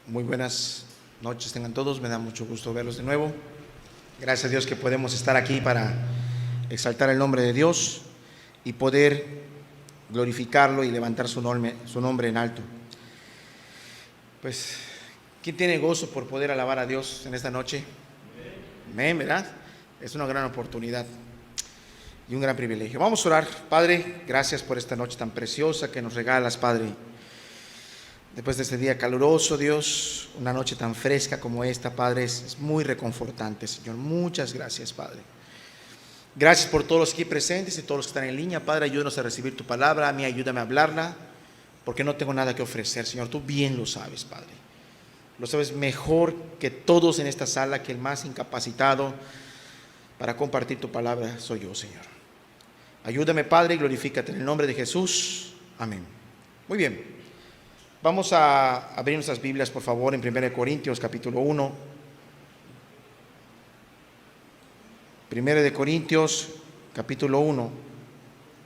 Muy buenas noches tengan todos, me da mucho gusto verlos de nuevo. Gracias a Dios que podemos estar aquí para exaltar el nombre de Dios y poder glorificarlo y levantar su nombre en alto. Pues, ¿quién tiene gozo por poder alabar a Dios en esta noche? Amén, ¿verdad? Es una gran oportunidad y un gran privilegio. Vamos a orar. Padre, gracias por esta noche tan preciosa que nos regalas, Padre. Después de este día caluroso, Dios, una noche tan fresca como esta, Padre, es muy reconfortante, Señor. Muchas gracias, Padre. Gracias por todos los aquí presentes y todos los que están en línea, Padre. Ayúdanos a recibir tu palabra. A mí ayúdame a hablarla, porque no tengo nada que ofrecer, Señor. Tú bien lo sabes, Padre. Lo sabes mejor que todos en esta sala, que el más incapacitado para compartir tu palabra soy yo, Señor. Ayúdame, Padre, y glorifícate en el nombre de Jesús. Amén. Muy bien. Vamos a abrir nuestras Biblias, por favor, en 1 Corintios capítulo 1. 1 Corintios capítulo 1,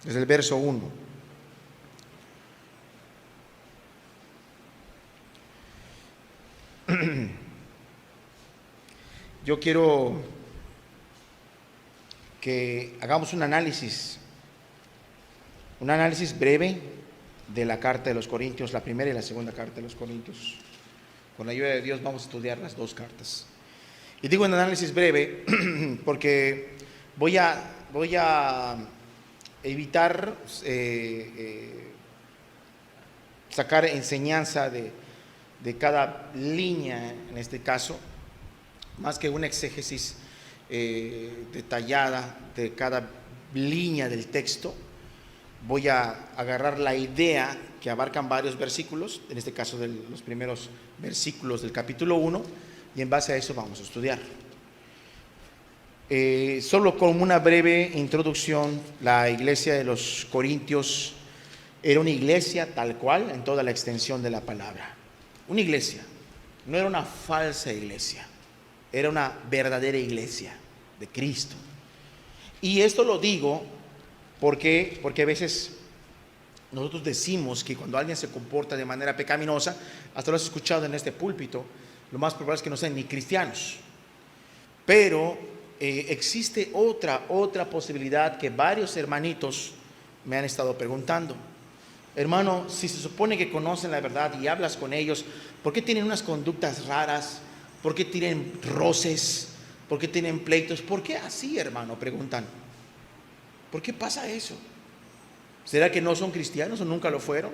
desde el verso 1. Yo quiero que hagamos un análisis breve de la carta de los Corintios, la primera y la segunda carta de los Corintios. Con la ayuda de Dios vamos a estudiar las dos cartas. Y digo un análisis breve porque voy a evitar sacar enseñanza de cada línea, en este caso, más que una exégesis detallada de cada línea del texto. Voy a agarrar la idea que abarcan varios versículos, en este caso de los primeros versículos del capítulo 1, y en base a eso vamos a estudiar. Solo con una breve introducción, la iglesia de los Corintios era una iglesia tal cual en toda la extensión de la palabra. Una iglesia, no era una falsa iglesia, era una verdadera iglesia de Cristo. Y esto lo digo porque a veces nosotros decimos que cuando alguien se comporta de manera pecaminosa, hasta lo has escuchado en este púlpito, lo más probable es que no sean ni cristianos. Pero existe otra posibilidad que varios hermanitos me han estado preguntando. Hermano, si se supone que conocen la verdad y hablas con ellos, ¿por qué tienen unas conductas raras? ¿Por qué tienen roces? ¿Por qué tienen pleitos? ¿Por qué así, hermano? Preguntan. ¿Por qué pasa eso? ¿Será que no son cristianos o nunca lo fueron?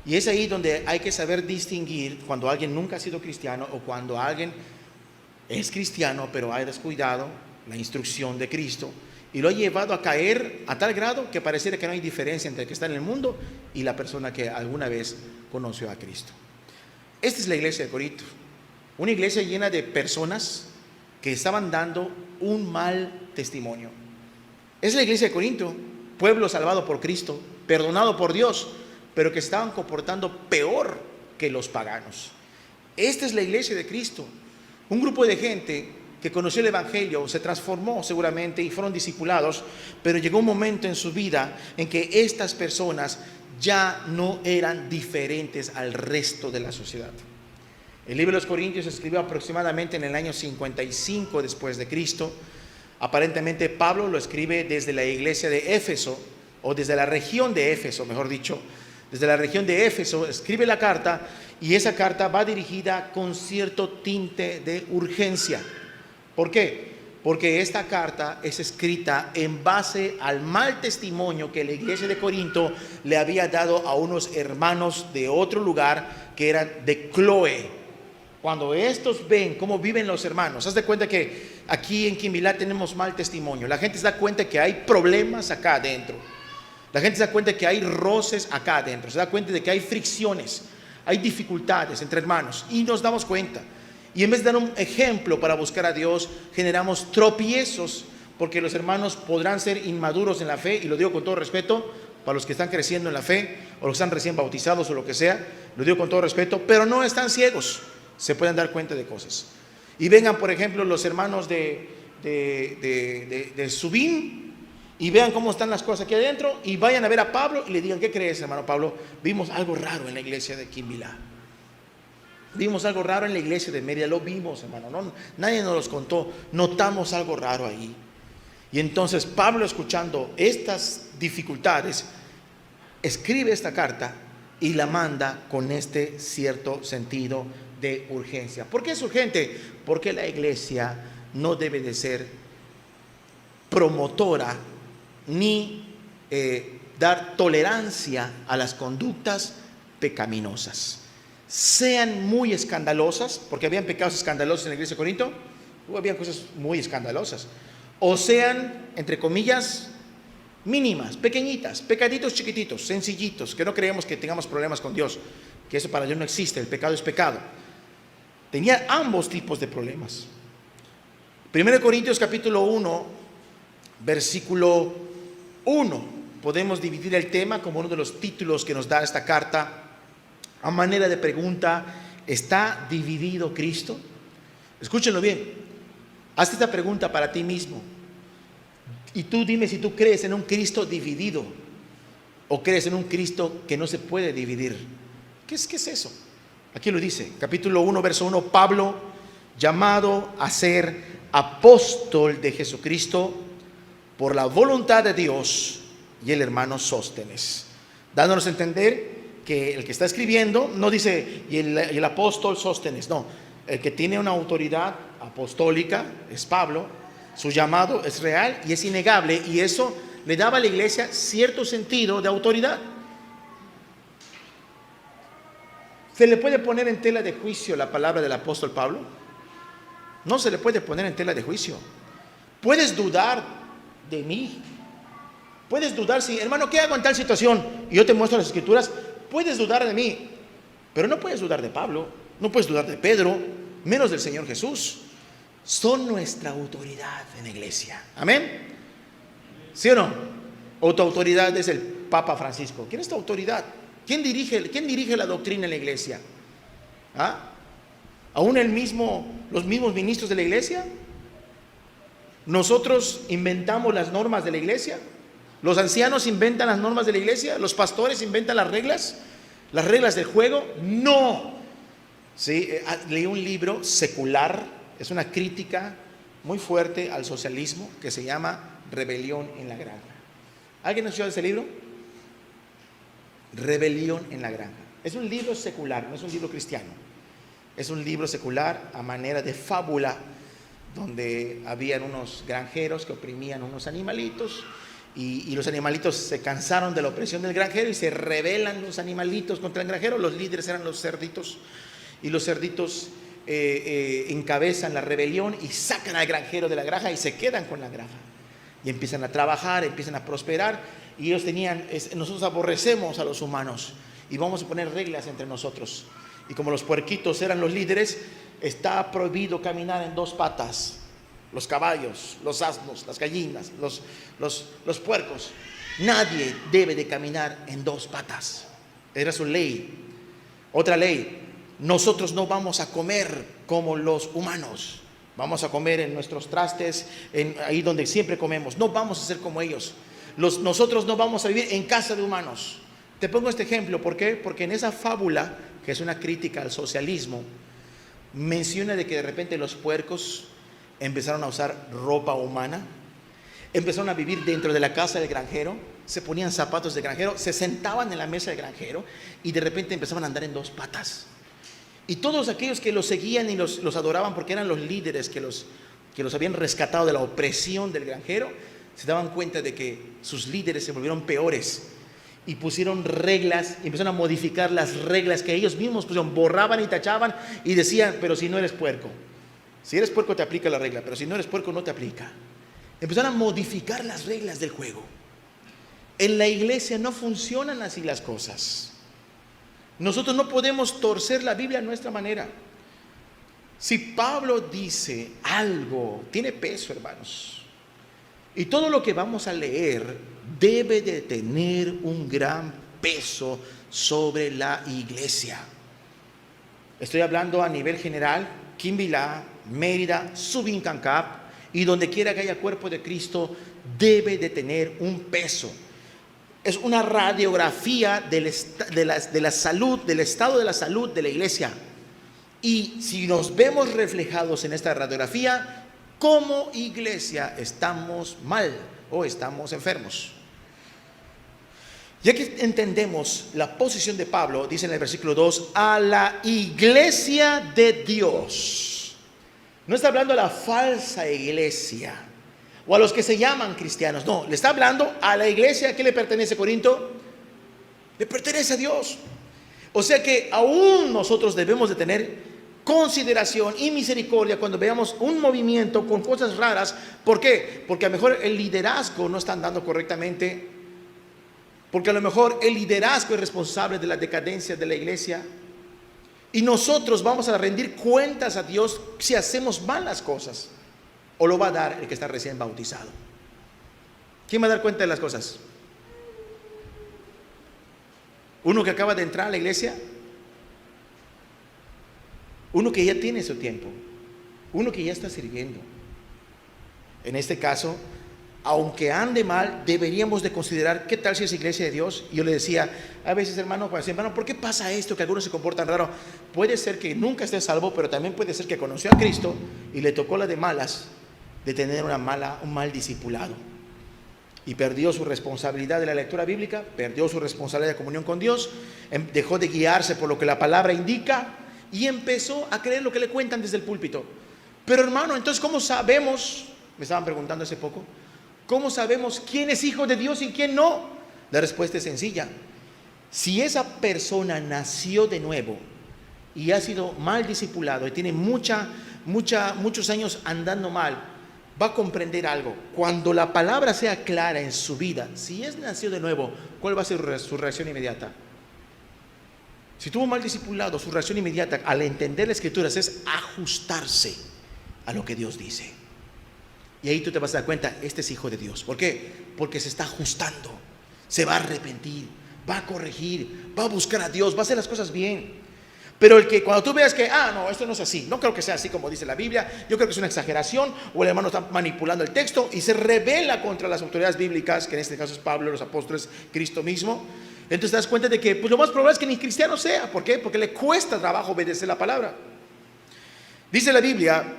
Y es ahí donde hay que saber distinguir cuando alguien nunca ha sido cristiano o cuando alguien es cristiano pero ha descuidado la instrucción de Cristo y lo ha llevado a caer a tal grado que pareciera que no hay diferencia entre el que está en el mundo y la persona que alguna vez conoció a Cristo. Esta es la iglesia de Corinto, una iglesia llena de personas que estaban dando un mal testimonio. Es la iglesia de Corinto, pueblo salvado por Cristo, perdonado por Dios, pero que estaban comportando peor que los paganos. Esta es la iglesia de Cristo, un grupo de gente que conoció el evangelio, se transformó seguramente y fueron discipulados, pero llegó un momento en su vida en que estas personas ya no eran diferentes al resto de la sociedad. El libro de los Corintios se escribió aproximadamente en el año 55 después de Cristo. Aparentemente Pablo lo escribe desde la iglesia de Éfeso, o desde la región de Éfeso, mejor dicho. Desde la región de Éfeso escribe la carta, y esa carta va dirigida con cierto tinte de urgencia. ¿Por qué? Porque esta carta es escrita en base al mal testimonio que la iglesia de Corinto le había dado a unos hermanos de otro lugar que eran de Cloé. Cuando estos ven cómo viven los hermanos, haz de cuenta que aquí en Quimbilá tenemos mal testimonio. La gente se da cuenta que hay problemas acá adentro. La gente se da cuenta que hay roces acá adentro. Se da cuenta de que hay fricciones, hay dificultades entre hermanos. Y nos damos cuenta. Y en vez de dar un ejemplo para buscar a Dios, generamos tropiezos, porque los hermanos podrán ser inmaduros en la fe, y lo digo con todo respeto para los que están creciendo en la fe, o los que están recién bautizados o lo que sea, lo digo con todo respeto, pero no están ciegos. Se pueden dar cuenta de cosas. Y vengan, por ejemplo, los hermanos de Subín y vean cómo están las cosas aquí adentro, y vayan a ver a Pablo y le digan: ¿qué crees, hermano Pablo? Vimos algo raro en la iglesia de Quimbilá. Vimos algo raro en la iglesia de Mérida, lo vimos, hermano, no, nadie nos los contó, notamos algo raro ahí. Y entonces Pablo, escuchando estas dificultades, escribe esta carta y la manda con este cierto sentido de urgencia. ¿Por qué es urgente? Porque la iglesia no debe de ser promotora ni dar tolerancia a las conductas pecaminosas. Sean muy escandalosas, porque habían pecados escandalosos en la iglesia de Corinto, habían cosas muy escandalosas, o sean, entre comillas, mínimas, pequeñitas, pecaditos chiquititos, sencillitos, que no creemos que tengamos problemas con Dios, que eso para Dios no existe, el pecado es pecado. Tenía ambos tipos de problemas. 1 Corintios capítulo 1, versículo 1, podemos dividir el tema como uno de los títulos que nos da esta carta. A manera de pregunta, ¿está dividido Cristo? Escúchenlo bien, hazte esta pregunta para ti mismo. Y tú dime si tú crees en un Cristo dividido o crees en un Cristo que no se puede dividir. ¿Qué es eso? Aquí lo dice, capítulo 1, verso 1, Pablo, llamado a ser apóstol de Jesucristo por la voluntad de Dios, y el hermano Sóstenes, dándonos a entender que el que está escribiendo no dice y el apóstol Sóstenes, no, el que tiene una autoridad apostólica es Pablo. Su llamado es real y es innegable, y eso le daba a la iglesia cierto sentido de autoridad. ¿Se le puede poner en tela de juicio la palabra del apóstol Pablo? No se le puede poner en tela de juicio. Puedes dudar de mí, puedes dudar si, hermano, ¿qué hago en tal situación? Y yo te muestro las escrituras. Puedes dudar de mí, pero no puedes dudar de Pablo, no puedes dudar de Pedro, menos del Señor Jesús. Son nuestra autoridad en la iglesia. Amén. ¿Sí o no? O tu autoridad es el Papa Francisco. ¿Quién es tu autoridad? ¿Quién dirige la doctrina en la iglesia? ¿Ah? ¿Aún los mismos ministros de la iglesia? ¿Nosotros inventamos las normas de la iglesia? ¿Los ancianos inventan las normas de la iglesia? ¿Los pastores inventan las reglas del juego? No. Sí, leí un libro secular, es una crítica muy fuerte al socialismo, que se llama Rebelión en la Granja. ¿Alguien ha escuchado ese libro? Rebelión en la Granja. Es un libro secular, no es un libro cristiano. Es un libro secular a manera de fábula, donde habían unos granjeros que oprimían unos animalitos, y los animalitos se cansaron de la opresión del granjero y se rebelan los animalitos contra el granjero. Los líderes eran los cerditos, y los cerditos encabezan la rebelión y sacan al granjero de la granja y se quedan con la granja y empiezan a trabajar, empiezan a prosperar. Y ellos nosotros aborrecemos a los humanos y vamos a poner reglas entre nosotros. Y como los puerquitos eran los líderes, está prohibido caminar en dos patas. Los caballos, los asnos, las gallinas, los puercos, nadie debe de caminar en dos patas. Era su ley. Otra ley: nosotros no vamos a comer como los humanos. Vamos a comer en nuestros trastes, ahí donde siempre comemos. No vamos a ser como ellos. Nosotros no vamos a vivir en casa de humanos. Te pongo este ejemplo, ¿por qué? Porque en esa fábula, que es una crítica al socialismo, menciona de que de repente los puercos empezaron a usar ropa humana, empezaron a vivir dentro de la casa del granjero, se ponían zapatos de granjero, se sentaban en la mesa del granjero y de repente empezaban a andar en dos patas. Y todos aquellos que los seguían y los adoraban, porque eran los líderes que los habían rescatado de la opresión del granjero, se daban cuenta de que sus líderes se volvieron peores y pusieron reglas, y empezaron a modificar las reglas que ellos mismos pusieron, borraban y tachaban y decían: pero si no eres puerco, si eres puerco te aplica la regla, pero si no eres puerco no te aplica. Empezaron a modificar las reglas del juego. En la iglesia no funcionan así las cosas. Nosotros no podemos torcer la Biblia a nuestra manera. Si Pablo dice algo, tiene peso, hermanos. Y todo lo que vamos a leer debe de tener un gran peso sobre la iglesia. Estoy hablando a nivel general, Quimbilá, Mérida, Subincancap, y donde quiera que haya cuerpo de Cristo, debe de tener un peso. Es una radiografía de la salud, del estado de la salud de la iglesia. Y si nos vemos reflejados en esta radiografía, como iglesia estamos mal o estamos enfermos. Ya que entendemos la posición de Pablo, dice en el versículo 2, a la iglesia de Dios. No está hablando a la falsa iglesia o a los que se llaman cristianos. No, le está hablando a la iglesia. ¿Qué le pertenece, Corinto? Le pertenece a Dios. O sea que aún nosotros debemos de tener consideración y misericordia cuando veamos un movimiento con cosas raras. ¿Por qué? Porque a lo mejor el liderazgo no está andando correctamente. Porque a lo mejor el liderazgo es responsable de la decadencia de la iglesia. Y nosotros vamos a rendir cuentas a Dios si hacemos mal las cosas. O lo va a dar el que está recién bautizado. ¿Quién va a dar cuenta de las cosas? ¿Uno que acaba de entrar a la iglesia? ¿Uno que ya tiene su tiempo? ¿Uno que ya está sirviendo? En este caso, aunque ande mal, deberíamos de considerar qué tal si es iglesia de Dios. Y yo le decía a veces, hermano, ¿por qué pasa esto? Que algunos se comportan raro. Puede ser que nunca esté salvo, pero también puede ser que conoció a Cristo y le tocó la de malas de tener un mal discipulado. Y perdió su responsabilidad de la lectura bíblica, perdió su responsabilidad de comunión con Dios, dejó de guiarse por lo que la palabra indica y empezó a creer lo que le cuentan desde el púlpito. Pero hermano, entonces ¿cómo sabemos? Me estaban preguntando hace poco, ¿cómo sabemos quién es hijo de Dios y quién no? La respuesta es sencilla. Si esa persona nació de nuevo y ha sido mal discipulado y tiene muchos años andando mal, va a comprender algo. Cuando la palabra sea clara en su vida, si es nacido de nuevo, ¿cuál va a ser su reacción inmediata? Si tuvo mal discipulado, su reacción inmediata al entender las escrituras es ajustarse a lo que Dios dice. Y ahí tú te vas a dar cuenta, este es hijo de Dios. ¿Por qué? Porque se está ajustando, se va a arrepentir, va a corregir, va a buscar a Dios, va a hacer las cosas bien. Pero el que cuando tú veas que, no, esto no es así, no creo que sea así como dice la Biblia, yo creo que es una exageración, o el hermano está manipulando el texto y se rebela contra las autoridades bíblicas, que en este caso es Pablo, los apóstoles, Cristo mismo. Entonces te das cuenta de que pues, lo más probable es que ni cristiano sea. ¿Por qué? Porque le cuesta trabajo obedecer la palabra. Dice la Biblia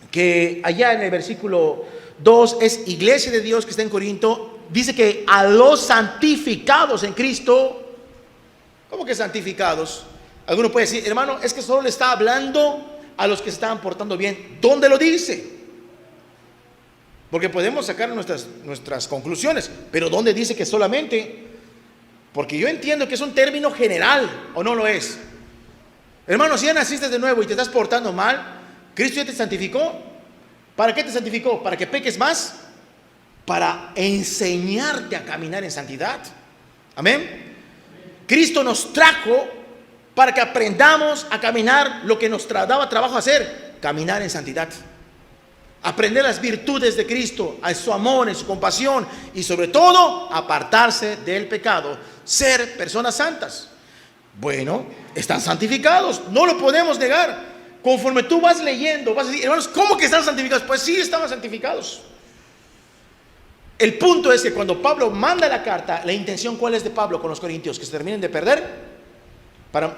que allá en el versículo 2 es iglesia de Dios que está en Corinto. Dice que a los santificados en Cristo. ¿Cómo que santificados? Alguno puede decir, hermano, es que solo le está hablando a los que se estaban portando bien. ¿Dónde lo dice? Porque podemos sacar nuestras conclusiones, pero ¿dónde dice que solamente? Porque yo entiendo que es un término general, ¿o no lo es? Hermano, si ya naciste de nuevo y te estás portando mal, ¿Cristo ya te santificó? ¿Para qué te santificó? ¿Para que peques más? Para enseñarte a caminar en santidad. Amén. Cristo nos trajo para que aprendamos a caminar lo que nos daba trabajo hacer, caminar en santidad. Aprender las virtudes de Cristo, a su amor, en su compasión y sobre todo apartarse del pecado, ser personas santas. Bueno, están santificados, no lo podemos negar. Conforme tú vas leyendo, vas a decir, hermanos, ¿cómo que están santificados? Pues sí, estaban santificados. El punto es que cuando Pablo manda la carta, la intención ¿cuál es de Pablo con los corintios? Que se terminen de perder.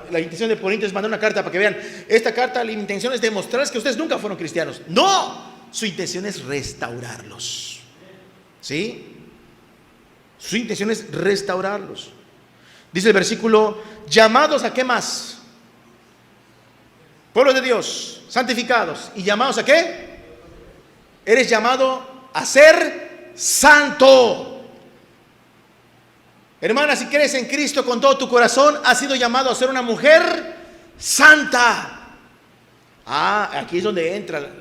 La intención de Corintios es mandar una carta para que vean, esta carta, la intención es demostrarles que ustedes nunca fueron cristianos. No, su intención es restaurarlos. ¿Sí? Su intención es restaurarlos. Dice el versículo, llamados a qué más? Pueblo de Dios, santificados. ¿Y llamados a qué? Eres llamado a ser santo. Hermana, si crees en Cristo con todo tu corazón, has sido llamado a ser una mujer santa. Aquí es donde entra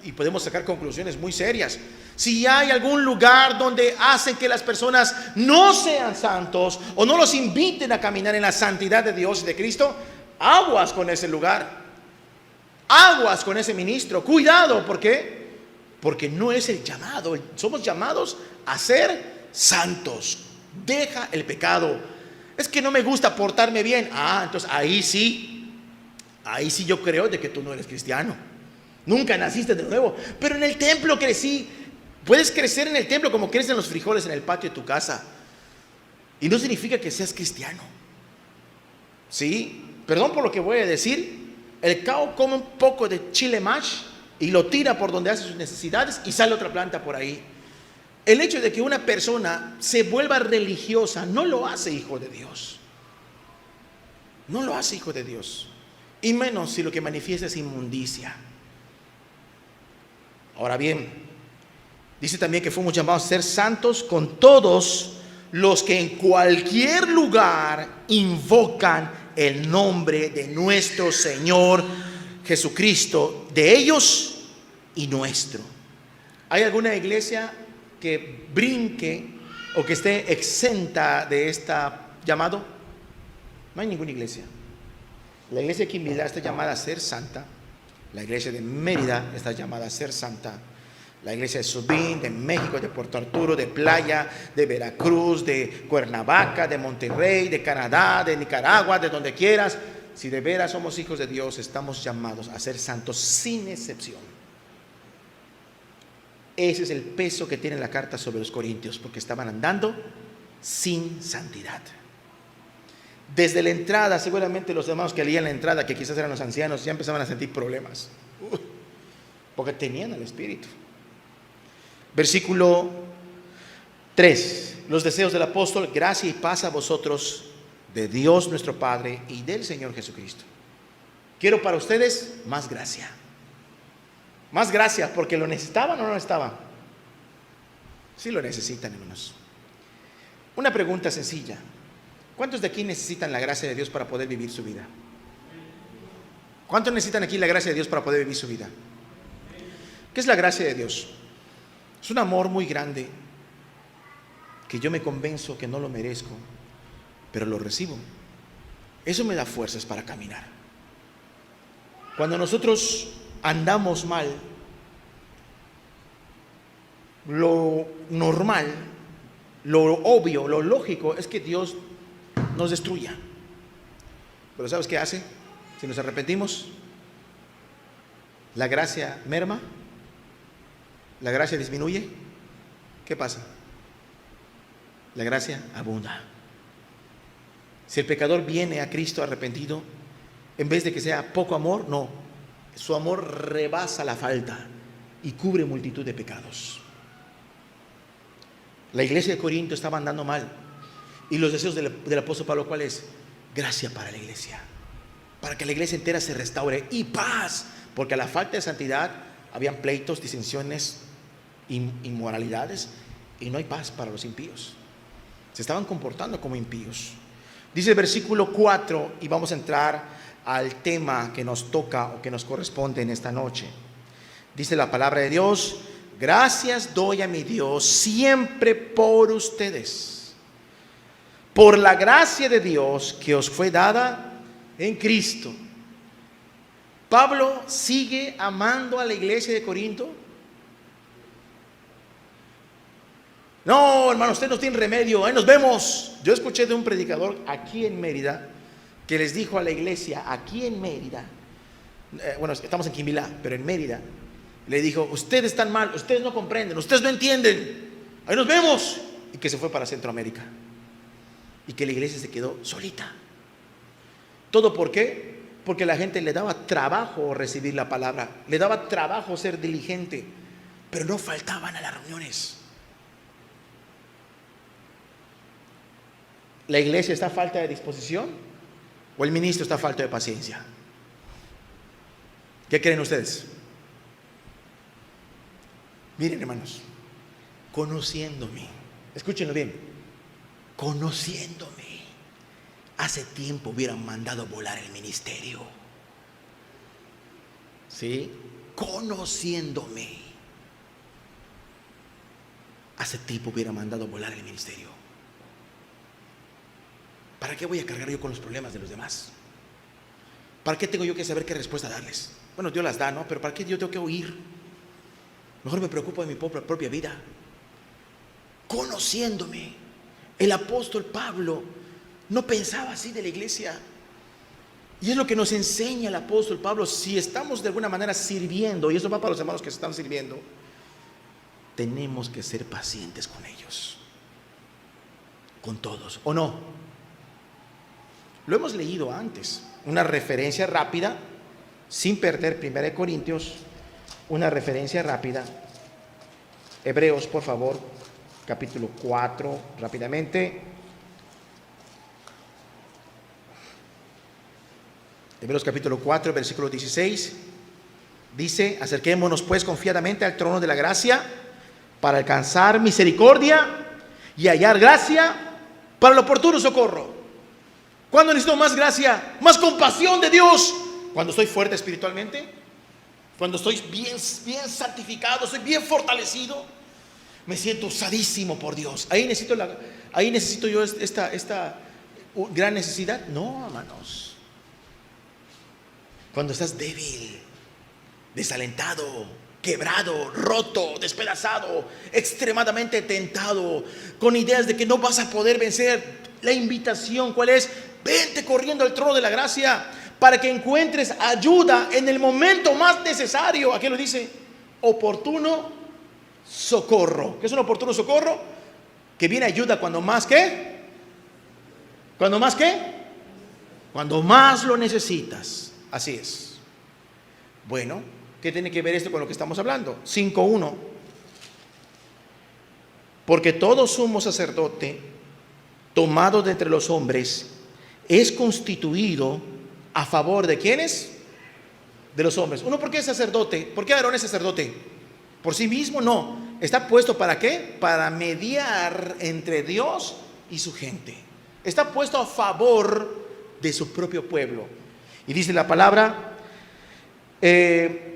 y podemos sacar conclusiones muy serias. Si hay algún lugar donde hacen que las personas no sean santos o no los inviten a caminar en la santidad de Dios y de Cristo, aguas con ese lugar, aguas con ese ministro. Cuidado, ¿por qué? Porque no es el llamado. Somos llamados a ser santos. Deja el pecado. Es que no me gusta portarme bien. Entonces ahí sí yo creo de que tú no eres cristiano. Nunca naciste de nuevo. Pero en el templo crecí. Puedes crecer en el templo como crecen los frijoles en el patio de tu casa. Y no significa que seas cristiano. ¿Sí? Perdón por lo que voy a decir, El cow come un poco de chile mash y lo tira por donde hace sus necesidades y sale otra planta por ahí. El hecho de que una persona se vuelva religiosa no lo hace hijo de Dios. No lo hace hijo de Dios. Y menos si lo que manifiesta es inmundicia. Ahora bien, dice también que fuimos llamados a ser santos con todos los que en cualquier lugar invocan el nombre de nuestro Señor Jesucristo, de ellos y nuestro. ¿Hay alguna iglesia que brinque o que esté exenta de este llamado? No hay ninguna iglesia. La iglesia de Quimbilá está llamada a ser santa. La iglesia de Mérida está llamada a ser santa. La iglesia de Subín, de México, de Puerto Arturo, de Playa, de Veracruz, de Cuernavaca, de Monterrey, de Canadá, de Nicaragua, de donde quieras. Si de veras somos hijos de Dios, estamos llamados a ser santos sin excepción. Ese es el peso que tiene la carta sobre los corintios, porque estaban andando sin santidad. Desde la entrada, seguramente los hermanos que leían la entrada, que quizás eran los ancianos, ya empezaban a sentir problemas, porque tenían el Espíritu. Versículo 3. Los deseos del apóstol: gracia y paz a vosotros de Dios nuestro Padre y del Señor Jesucristo. Quiero para ustedes más gracia. Más gracia, porque lo necesitaban o no lo necesitaban. Sí lo necesitan, hermanos. Una pregunta sencilla: ¿cuántos de aquí necesitan la gracia de Dios para poder vivir su vida? ¿Cuántos necesitan aquí la gracia de Dios para poder vivir su vida? ¿Qué es la gracia de Dios? Es un amor muy grande que yo me convenzo que no lo merezco, pero lo recibo. Eso me da fuerzas para caminar. Cuando nosotros andamos mal, lo normal, lo obvio, lo lógico es que Dios nos destruya. Pero ¿sabes qué hace? Si nos arrepentimos, la gracia merma, la gracia disminuye. ¿Qué pasa? La gracia abunda. Si el pecador viene a Cristo arrepentido, en vez de que sea poco amor, no, su amor rebasa la falta y cubre multitud de pecados. La iglesia de Corinto estaba andando mal, y los deseos del apóstol Pablo, ¿cuál es? Gracia para la iglesia, para que la iglesia entera se restaure, y paz, porque a la falta de santidad habían pleitos, disensiones, inmoralidades, y no hay paz para los impíos. Se estaban comportando como impíos. Dice el versículo 4, y vamos a entrar al tema que nos toca o que nos corresponde en esta noche. Dice la palabra de Dios: gracias doy a mi Dios siempre por ustedes, por la gracia de Dios que os fue dada en Cristo. Pablo sigue amando a la iglesia de Corinto. No, hermano, ustedes no tienen remedio, ahí nos vemos. Yo escuché de un predicador aquí en Mérida que les dijo a la iglesia aquí en Mérida, bueno, estamos en Quimbilá, pero en Mérida, le dijo: ustedes están mal, ustedes no comprenden, ustedes no entienden, ahí nos vemos. Y que se fue para Centroamérica, y que la iglesia se quedó solita. ¿Todo por qué? Porque la gente le daba trabajo recibir la palabra, le daba trabajo ser diligente, pero no faltaban a las reuniones. ¿La iglesia está a falta de disposición o el ministro está a falta de paciencia? ¿Qué creen ustedes? Miren, hermanos, conociéndome, escúchenlo bien, conociéndome, hace tiempo hubieran mandado volar el ministerio. ¿Sí? Conociéndome, hace tiempo hubieran mandado volar el ministerio. ¿Para qué voy a cargar yo con los problemas de los demás? ¿Para qué tengo yo que saber qué respuesta darles? Bueno, Dios las da, ¿no? Pero ¿para qué yo tengo que oír? Mejor me preocupo de mi propia vida. Conociéndome, el apóstol Pablo no pensaba así de la iglesia. Y es lo que nos enseña el apóstol Pablo. Si estamos de alguna manera sirviendo, y eso va para los hermanos que se están sirviendo, tenemos que ser pacientes con ellos, con todos, ¿o no? Lo hemos leído antes, una referencia rápida sin perder 1 Corintios, una referencia rápida. Hebreos, por favor, capítulo 4, rápidamente. Hebreos capítulo 4, versículo 16. Dice: acerquémonos pues confiadamente al trono de la gracia para alcanzar misericordia y hallar gracia para el oportuno socorro. ¿Cuándo necesito más gracia? Más compasión de Dios. Cuando estoy fuerte espiritualmente, cuando estoy bien santificado, estoy bien fortalecido, me siento usadísimo por Dios. Ahí necesito yo esta gran necesidad. No, hermanos. Cuando estás débil, desalentado, quebrado, roto, despedazado, extremadamente tentado, con ideas de que no vas a poder vencer, la invitación, ¿cuál es? Vente corriendo al trono de la gracia para que encuentres ayuda en el momento más necesario. Aquí lo dice: oportuno socorro. ¿Qué es un oportuno socorro? Que viene ayuda cuando más ¿qué? ¿Cuando más qué? Cuando más lo necesitas. Así es. Bueno, ¿qué tiene que ver esto con lo que estamos hablando? 5:1. Porque todo sumo sacerdote tomado de entre los hombres es constituido a favor de ¿quiénes? De los hombres. Uno, ¿por qué es sacerdote? ¿Por qué Aarón es sacerdote? ¿Por sí mismo? No. ¿Está puesto para qué? Para mediar entre Dios y su gente. Está puesto a favor de su propio pueblo. Y dice la palabra, entre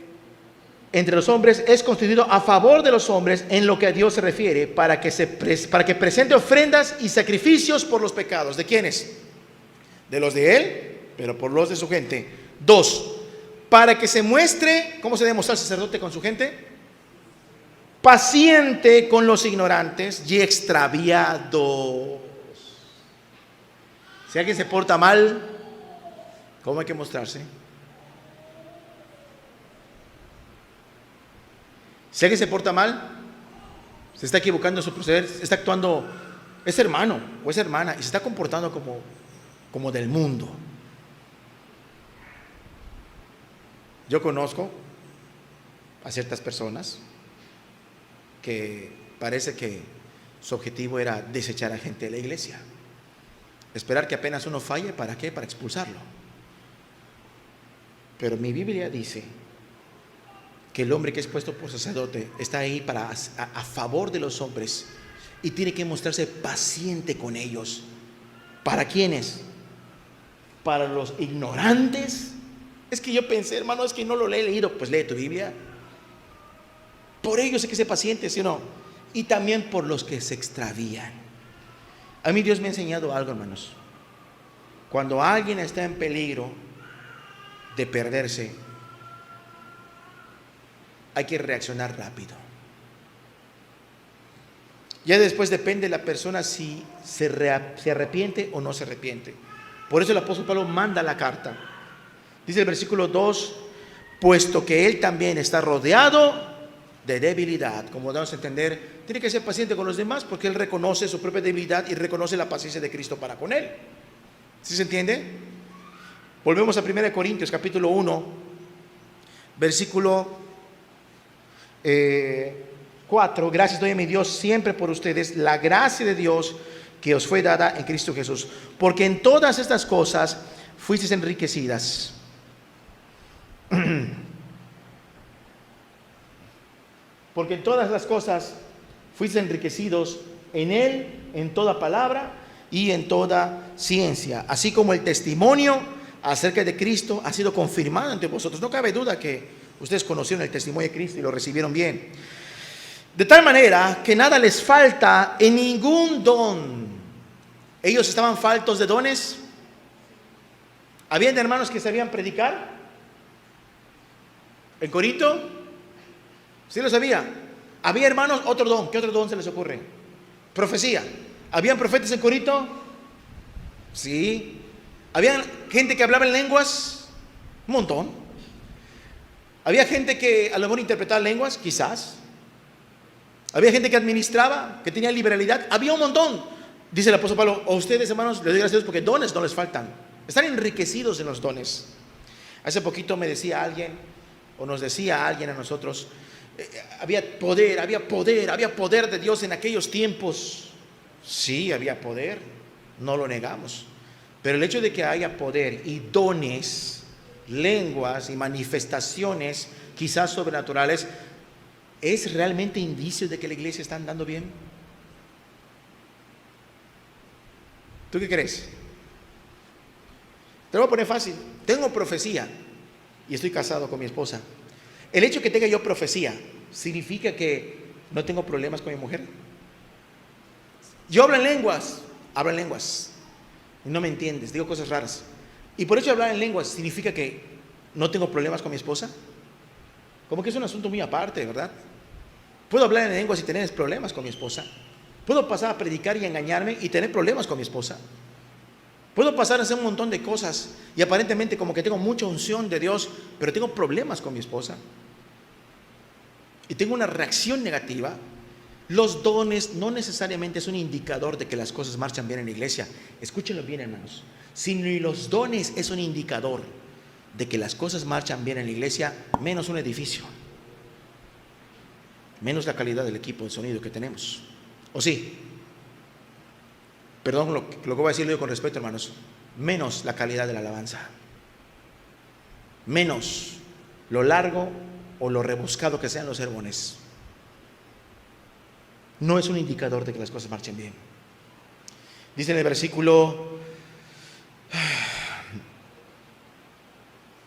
los hombres es constituido a favor de los hombres en lo que a Dios se refiere, para que presente ofrendas y sacrificios por los pecados. ¿De quiénes? De los de él, pero por los de su gente. 2, para que se muestre, ¿cómo se debe mostrar el sacerdote con su gente? Paciente con los ignorantes y extraviados. Si alguien se porta mal, ¿cómo hay que mostrarse? Si alguien se porta mal, se está equivocando en su proceder, está actuando, es hermano o es hermana y se está comportando como del mundo. Yo conozco a ciertas personas que parece que su objetivo era desechar a gente de la iglesia, esperar que apenas uno falle, ¿para qué? Para expulsarlo. Pero mi Biblia dice que el hombre que es puesto por sacerdote está ahí a favor de los hombres y tiene que mostrarse paciente con ellos. ¿Para quiénes? Para los ignorantes. Es que yo pensé, hermano, es que no lo he leído. Pues lee tu Biblia. Por ellos hay que ser paciente, ¿sí o no? Y también por los que se extravían. A mí Dios me ha enseñado algo, hermanos. Cuando alguien está en peligro de perderse, hay que reaccionar rápido. Ya después depende de la persona si se arrepiente o no se arrepiente. Por eso el apóstol Pablo manda la carta. Dice el versículo 2: puesto que él también está rodeado de debilidad. Como damos a entender, tiene que ser paciente con los demás porque él reconoce su propia debilidad y reconoce la paciencia de Cristo para con él. ¿Sí se entiende? Volvemos a 1 Corintios capítulo 1, versículo 4. Gracias doy a mi Dios siempre por ustedes, la gracia de Dios que os fue dada en Cristo Jesús, porque en todas estas cosas fuisteis enriquecidas. Porque en todas las cosas fuisteis enriquecidos en Él, en toda palabra y en toda ciencia, así como el testimonio acerca de Cristo ha sido confirmado entre vosotros. No cabe duda que ustedes conocieron el testimonio de Cristo y lo recibieron bien. De tal manera que nada les falta en ningún don. Ellos estaban faltos de dones. ¿Habían hermanos que sabían predicar? ¿En Corinto? Sí lo sabía. ¿Había hermanos? Otro don. ¿Qué otro don se les ocurre? Profecía. ¿Habían profetas en Corinto? Sí. ¿Había gente que hablaba en lenguas? Un montón. ¿Había gente que a lo mejor interpretaba lenguas? Quizás. ¿Había gente que administraba, que tenía liberalidad? Había un montón. Dice el apóstol Pablo: a ustedes, hermanos, les doy gracias a Dios porque dones no les faltan. Están enriquecidos en los dones. Hace poquito me decía alguien, o nos decía alguien a nosotros, había poder de Dios en aquellos tiempos. Sí, había poder, no lo negamos. Pero el hecho de que haya poder y dones, lenguas y manifestaciones quizás sobrenaturales, ¿es realmente indicio de que la iglesia está andando bien? ¿Tú qué crees? Te lo voy a poner fácil. Tengo profecía y estoy casado con mi esposa. El hecho de que tenga yo profecía significa que no tengo problemas con mi mujer. Yo hablo en lenguas y no me entiendes, digo cosas raras. Y por eso hablar en lenguas significa que no tengo problemas con mi esposa. Como que es un asunto muy aparte, ¿verdad? Puedo hablar en lenguas y tener problemas con mi esposa. Puedo pasar a predicar y engañarme y tener problemas con mi esposa. Puedo pasar a hacer un montón de cosas y aparentemente como que tengo mucha unción de Dios, pero tengo problemas con mi esposa. Y tengo una reacción negativa. Los dones no necesariamente es un indicador de que las cosas marchan bien en la iglesia. Escúchenlo bien, hermanos. Si ni los dones es un indicador de que las cosas marchan bien en la iglesia, menos un edificio, menos la calidad del equipo de sonido que tenemos. ¿O sí? Perdón lo que voy a decirlo yo con respeto, hermanos. Menos la calidad de la alabanza, menos lo largo o lo rebuscado que sean los sermones. No es un indicador de que las cosas marchen bien. Dice en el versículo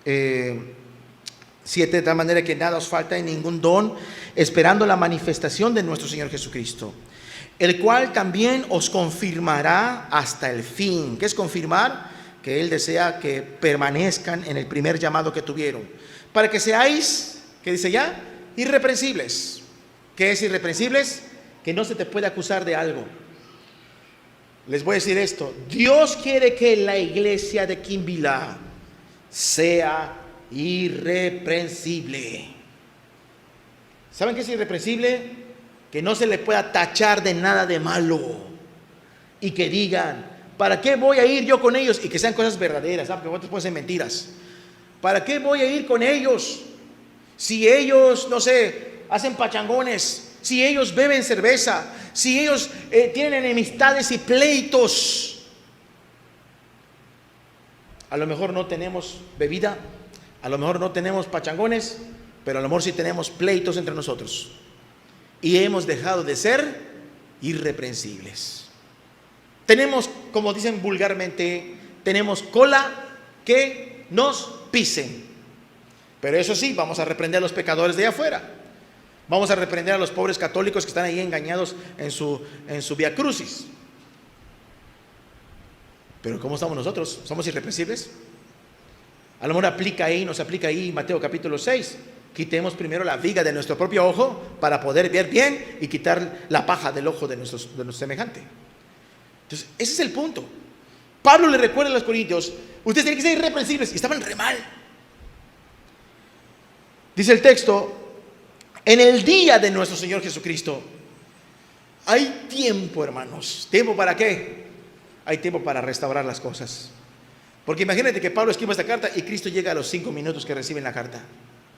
7, de tal manera que nada os falta en ningún don, esperando la manifestación de nuestro Señor Jesucristo, el cual también os confirmará hasta el fin. ¿Qué es confirmar? Que Él desea que permanezcan en el primer llamado que tuvieron, para que seáis, ¿qué dice ya? Irreprensibles. ¿Qué es irreprensibles? Que no se te puede acusar de algo. Les voy a decir esto: Dios quiere que la iglesia de Quimbilá sea irreprensible. ¿Saben qué es irreprensible? Que no se le pueda tachar de nada de malo y que digan, ¿para qué voy a ir yo con ellos? Y que sean cosas verdaderas, ¿sabes? Porque otros pueden ser mentiras. ¿Para qué voy a ir con ellos si ellos, no sé, hacen pachangones? Si ellos beben cerveza, si ellos tienen enemistades y pleitos. A lo mejor no tenemos bebida, a lo mejor no tenemos pachangones, pero a lo mejor sí tenemos pleitos entre nosotros. Y hemos dejado de ser irreprensibles. Tenemos, como dicen vulgarmente, tenemos cola que nos pisen. Pero eso sí, vamos a reprender a los pecadores de allá afuera. Vamos a reprender a los pobres católicos que están ahí engañados en su vía crucis. Pero ¿cómo estamos nosotros? ¿Somos irreprensibles? A lo mejor nos aplica ahí Mateo capítulo 6. Quitemos primero la viga de nuestro propio ojo para poder ver bien y quitar la paja del ojo de nuestro semejante. Entonces, ese es el punto. Pablo le recuerda a los corintios: ustedes tienen que ser irreprensibles, y estaban re mal. Dice el texto: en el día de nuestro Señor Jesucristo. Hay tiempo, hermanos. ¿Tiempo para qué? Hay tiempo para restaurar las cosas. Porque imagínate que Pablo escribe esta carta y Cristo llega a los 5 minutos que reciben la carta.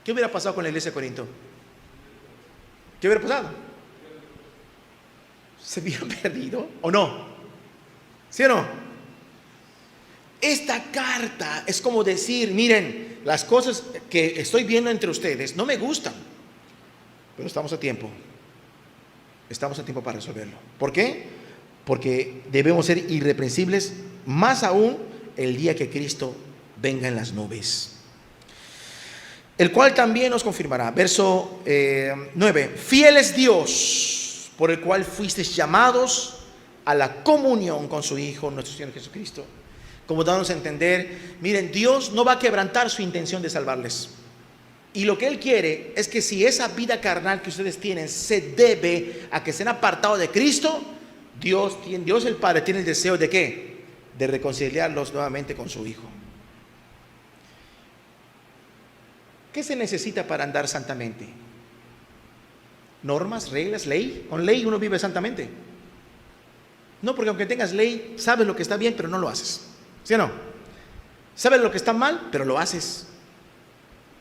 ¿Qué hubiera pasado con la iglesia de Corinto? ¿Qué hubiera pasado? ¿Se hubieran perdido o no? ¿Sí o no? Esta carta es como decir: miren, las cosas que estoy viendo entre ustedes no me gustan, pero estamos a tiempo. Estamos a tiempo para resolverlo. ¿Por qué? Porque debemos ser irreprensibles, más aún el día que Cristo venga en las nubes. El cual también nos confirmará. Verso 9. Fiel es Dios, por el cual fuisteis llamados a la comunión con su Hijo, nuestro Señor Jesucristo. Como dándonos a entender, miren, Dios no va a quebrantar su intención de salvarles. Y lo que Él quiere es que si esa vida carnal que ustedes tienen se debe a que estén apartados de Cristo, Dios el Padre tiene el deseo de ¿qué? De reconciliarlos nuevamente con su Hijo. ¿Qué se necesita para andar santamente? ¿Normas, reglas, ley? Con ley uno vive santamente. No, porque aunque tengas ley, sabes lo que está bien, pero no lo haces. ¿Sí o no? Sabes lo que está mal, pero lo haces.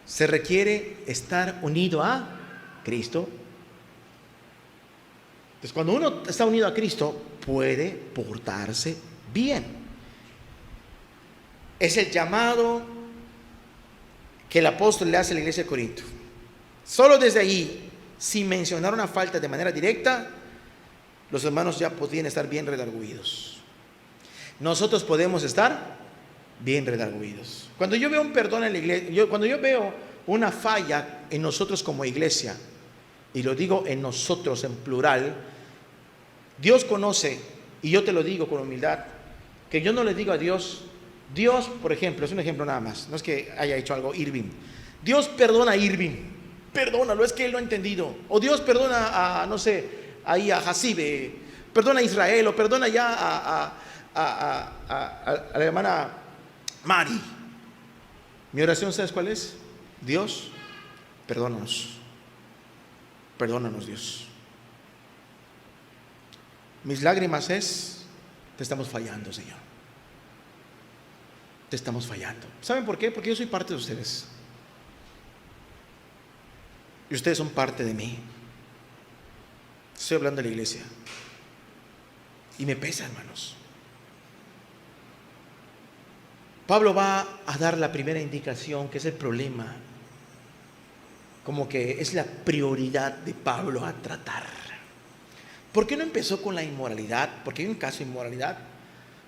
se requiere estar unido a Cristo. Entonces, cuando uno está unido a Cristo, puede portarse bien. Es el llamado que el apóstol le hace a la iglesia de Corinto. Solo desde ahí, sin mencionar una falta de manera directa, los hermanos ya podían estar bien redarguidos. Nosotros podemos estar bien redarguidos. Cuando yo veo un perdón en la iglesia, cuando yo veo una falla en nosotros como iglesia, y lo digo en nosotros en plural, Dios conoce, y yo te lo digo con humildad, que yo no le digo a Dios, Dios, por ejemplo, es un ejemplo nada más, no es que haya hecho algo Irving, Dios perdona a Irving, perdónalo, es que él no ha entendido, o Dios perdona a no sé, ahí a Jacibe, perdona a Israel, o perdona ya a la hermana Mari. Mi oración, ¿sabes cuál es? Dios, perdónanos, perdónanos, Dios. Mis lágrimas es, te estamos fallando, Señor. Te estamos fallando. ¿Saben por qué? Porque yo soy parte de ustedes. Y ustedes son parte de mí. Estoy hablando de la iglesia. Y me pesa, hermanos. Pablo va a dar la primera indicación, que es el problema. Como que es la prioridad de Pablo a tratar. ¿Por qué no empezó con la inmoralidad? Porque hay un caso de inmoralidad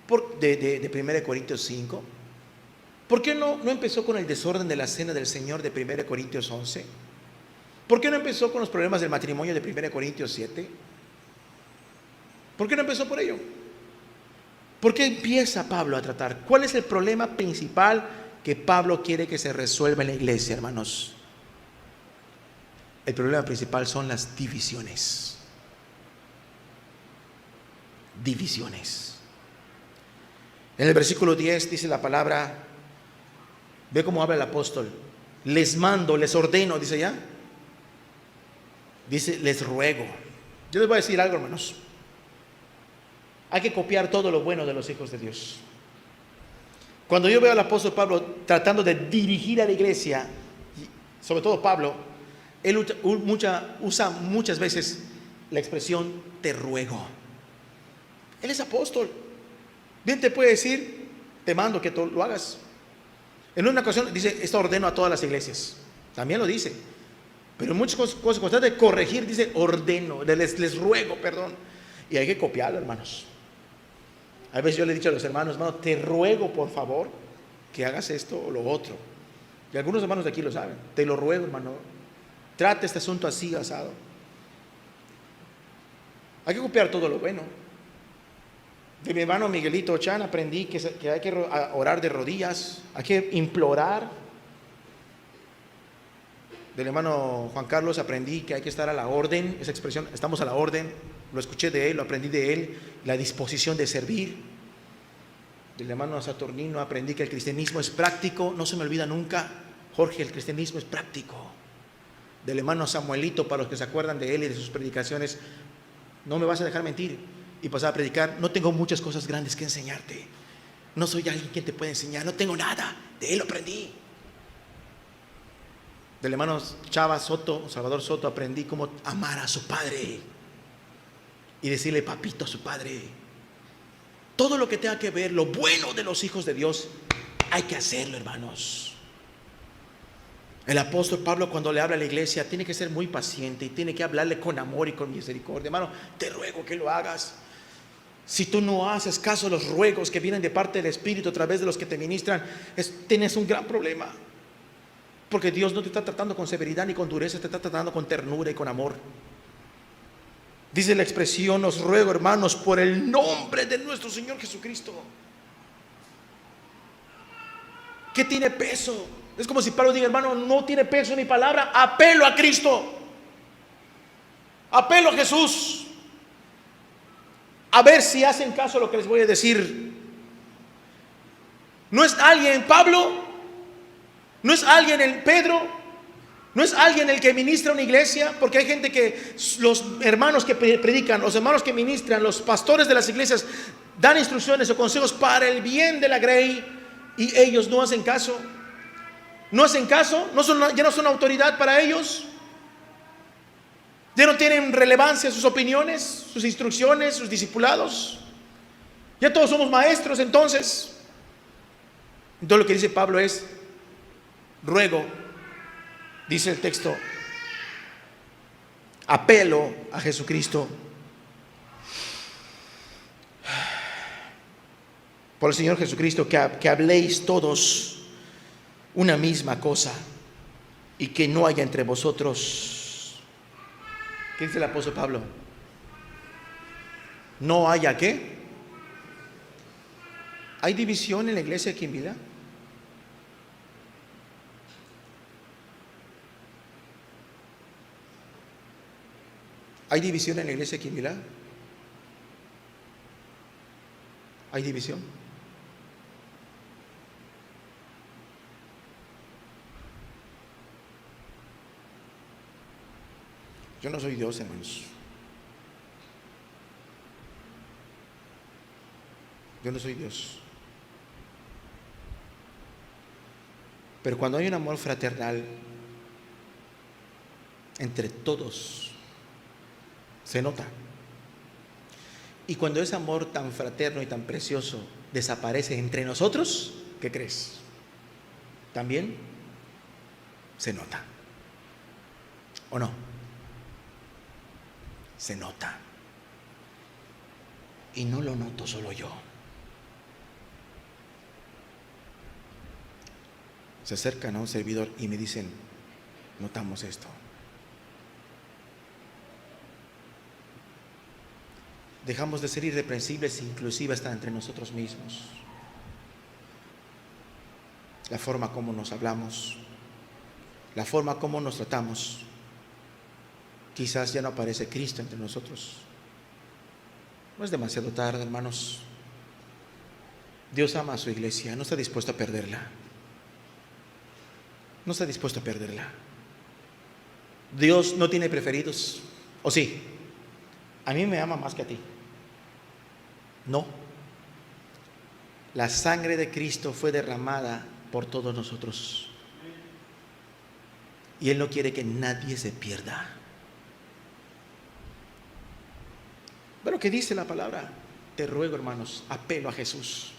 de 1 Corintios 5. ¿Por qué no empezó con el desorden de la cena del Señor de 1 Corintios 11? ¿Por qué no empezó con los problemas del matrimonio de 1 Corintios 7? ¿Por qué no empezó por ello? ¿Por qué empieza Pablo a tratar? ¿Cuál es el problema principal que Pablo quiere que se resuelva en la iglesia, hermanos? El problema principal son las divisiones. Divisiones. En el versículo 10 dice la palabra, ve cómo habla el apóstol, les mando, les ordeno, dice ya, dice les ruego. Yo les voy a decir algo, hermanos, hay que copiar todo lo bueno de los hijos de Dios. Cuando yo veo al apóstol Pablo tratando de dirigir a la iglesia, sobre todo Pablo, él usa muchas veces la expresión te ruego. Él es apóstol. Bien te puede decir, te mando que lo hagas. En una ocasión dice, esto ordeno a todas las iglesias. También lo dice. Pero en muchas cosas, cuando trata de corregir, dice ordeno, les ruego, perdón. Y hay que copiarlo, hermanos. A veces yo le he dicho a los hermanos, hermano, te ruego por favor que hagas esto o lo otro. Y algunos hermanos de aquí lo saben. Te lo ruego, hermano. Trata este asunto así, asado. Hay que copiar todo lo bueno. De mi hermano Miguelito Chan aprendí que hay que orar de rodillas, hay que implorar. Del hermano Juan Carlos aprendí que hay que estar a la orden, esa expresión, estamos a la orden, lo escuché de él, lo aprendí de él, la disposición de servir. Del hermano Saturnino aprendí que el cristianismo es práctico, no se me olvida nunca, Jorge, el cristianismo es práctico. Del hermano Samuelito, para los que se acuerdan de él y de sus predicaciones, no me vas a dejar mentir. Y pasaba a predicar, no tengo muchas cosas grandes que enseñarte, no soy alguien quien te puede enseñar, no tengo nada, de él lo aprendí. Del hermano Chava Soto, Salvador Soto, aprendí cómo amar a su padre y decirle papito a su padre. Todo lo que tenga que ver, lo bueno de los hijos de Dios, hay que hacerlo, hermanos. El apóstol Pablo, cuando le habla a la iglesia, tiene que ser muy paciente y tiene que hablarle con amor y con misericordia. Hermano, te ruego que lo hagas. Si tú no haces caso a los ruegos que vienen de parte del Espíritu a través de los que te ministran, tienes un gran problema. Porque Dios no te está tratando con severidad ni con dureza, te está tratando con ternura y con amor. Dice la expresión, os ruego, hermanos, por el nombre de nuestro Señor Jesucristo. ¿Qué tiene peso? Es como si Pablo diga, hermano, no tiene peso mi palabra, apelo a Cristo. Apelo a Jesús. A ver si hacen caso a lo que les voy a decir. No es alguien Pablo, no es alguien el Pedro, no es alguien el que ministra una iglesia, porque hay gente que, los hermanos que predican, los hermanos que ministran, los pastores de las iglesias dan instrucciones o consejos para el bien de la grey y ellos no hacen caso. no hacen caso, ya no son autoridad para ellos, ya no tienen relevancia sus opiniones, sus instrucciones, sus discipulados. Ya todos somos maestros entonces. Entonces lo que dice Pablo es: ruego, dice el texto, apelo a Jesucristo por el Señor Jesucristo, que habléis todos una misma cosa y que no haya entre vosotros, ¿qué dice el apóstol Pablo? No haya ¿qué? ¿Hay división en la iglesia aquí en Vida? ¿Hay división en la iglesia aquí en Vida? ¿Hay división? Yo no soy Dios, hermanos. Yo no soy Dios. Pero cuando hay un amor fraternal entre todos, se nota. Y cuando ese amor tan fraterno y tan precioso desaparece entre nosotros, ¿qué crees? También se nota. ¿O no? Se nota. Y no lo noto solo yo. Se acercan a un servidor y me dicen: notamos esto. Dejamos de ser irreprensibles, inclusive hasta entre nosotros mismos. La forma como nos hablamos, la forma como nos tratamos. Quizás ya no aparece Cristo entre nosotros. No es demasiado tarde, hermanos. Dios ama a su iglesia, no está dispuesto a perderla. No está dispuesto a perderla. Dios no tiene preferidos. ¿O sí? A mí me ama más que a ti. No. La sangre de Cristo fue derramada por todos nosotros. Y Él no quiere que nadie se pierda. Pero ¿qué dice la palabra? Te ruego, hermanos, apelo a Jesús.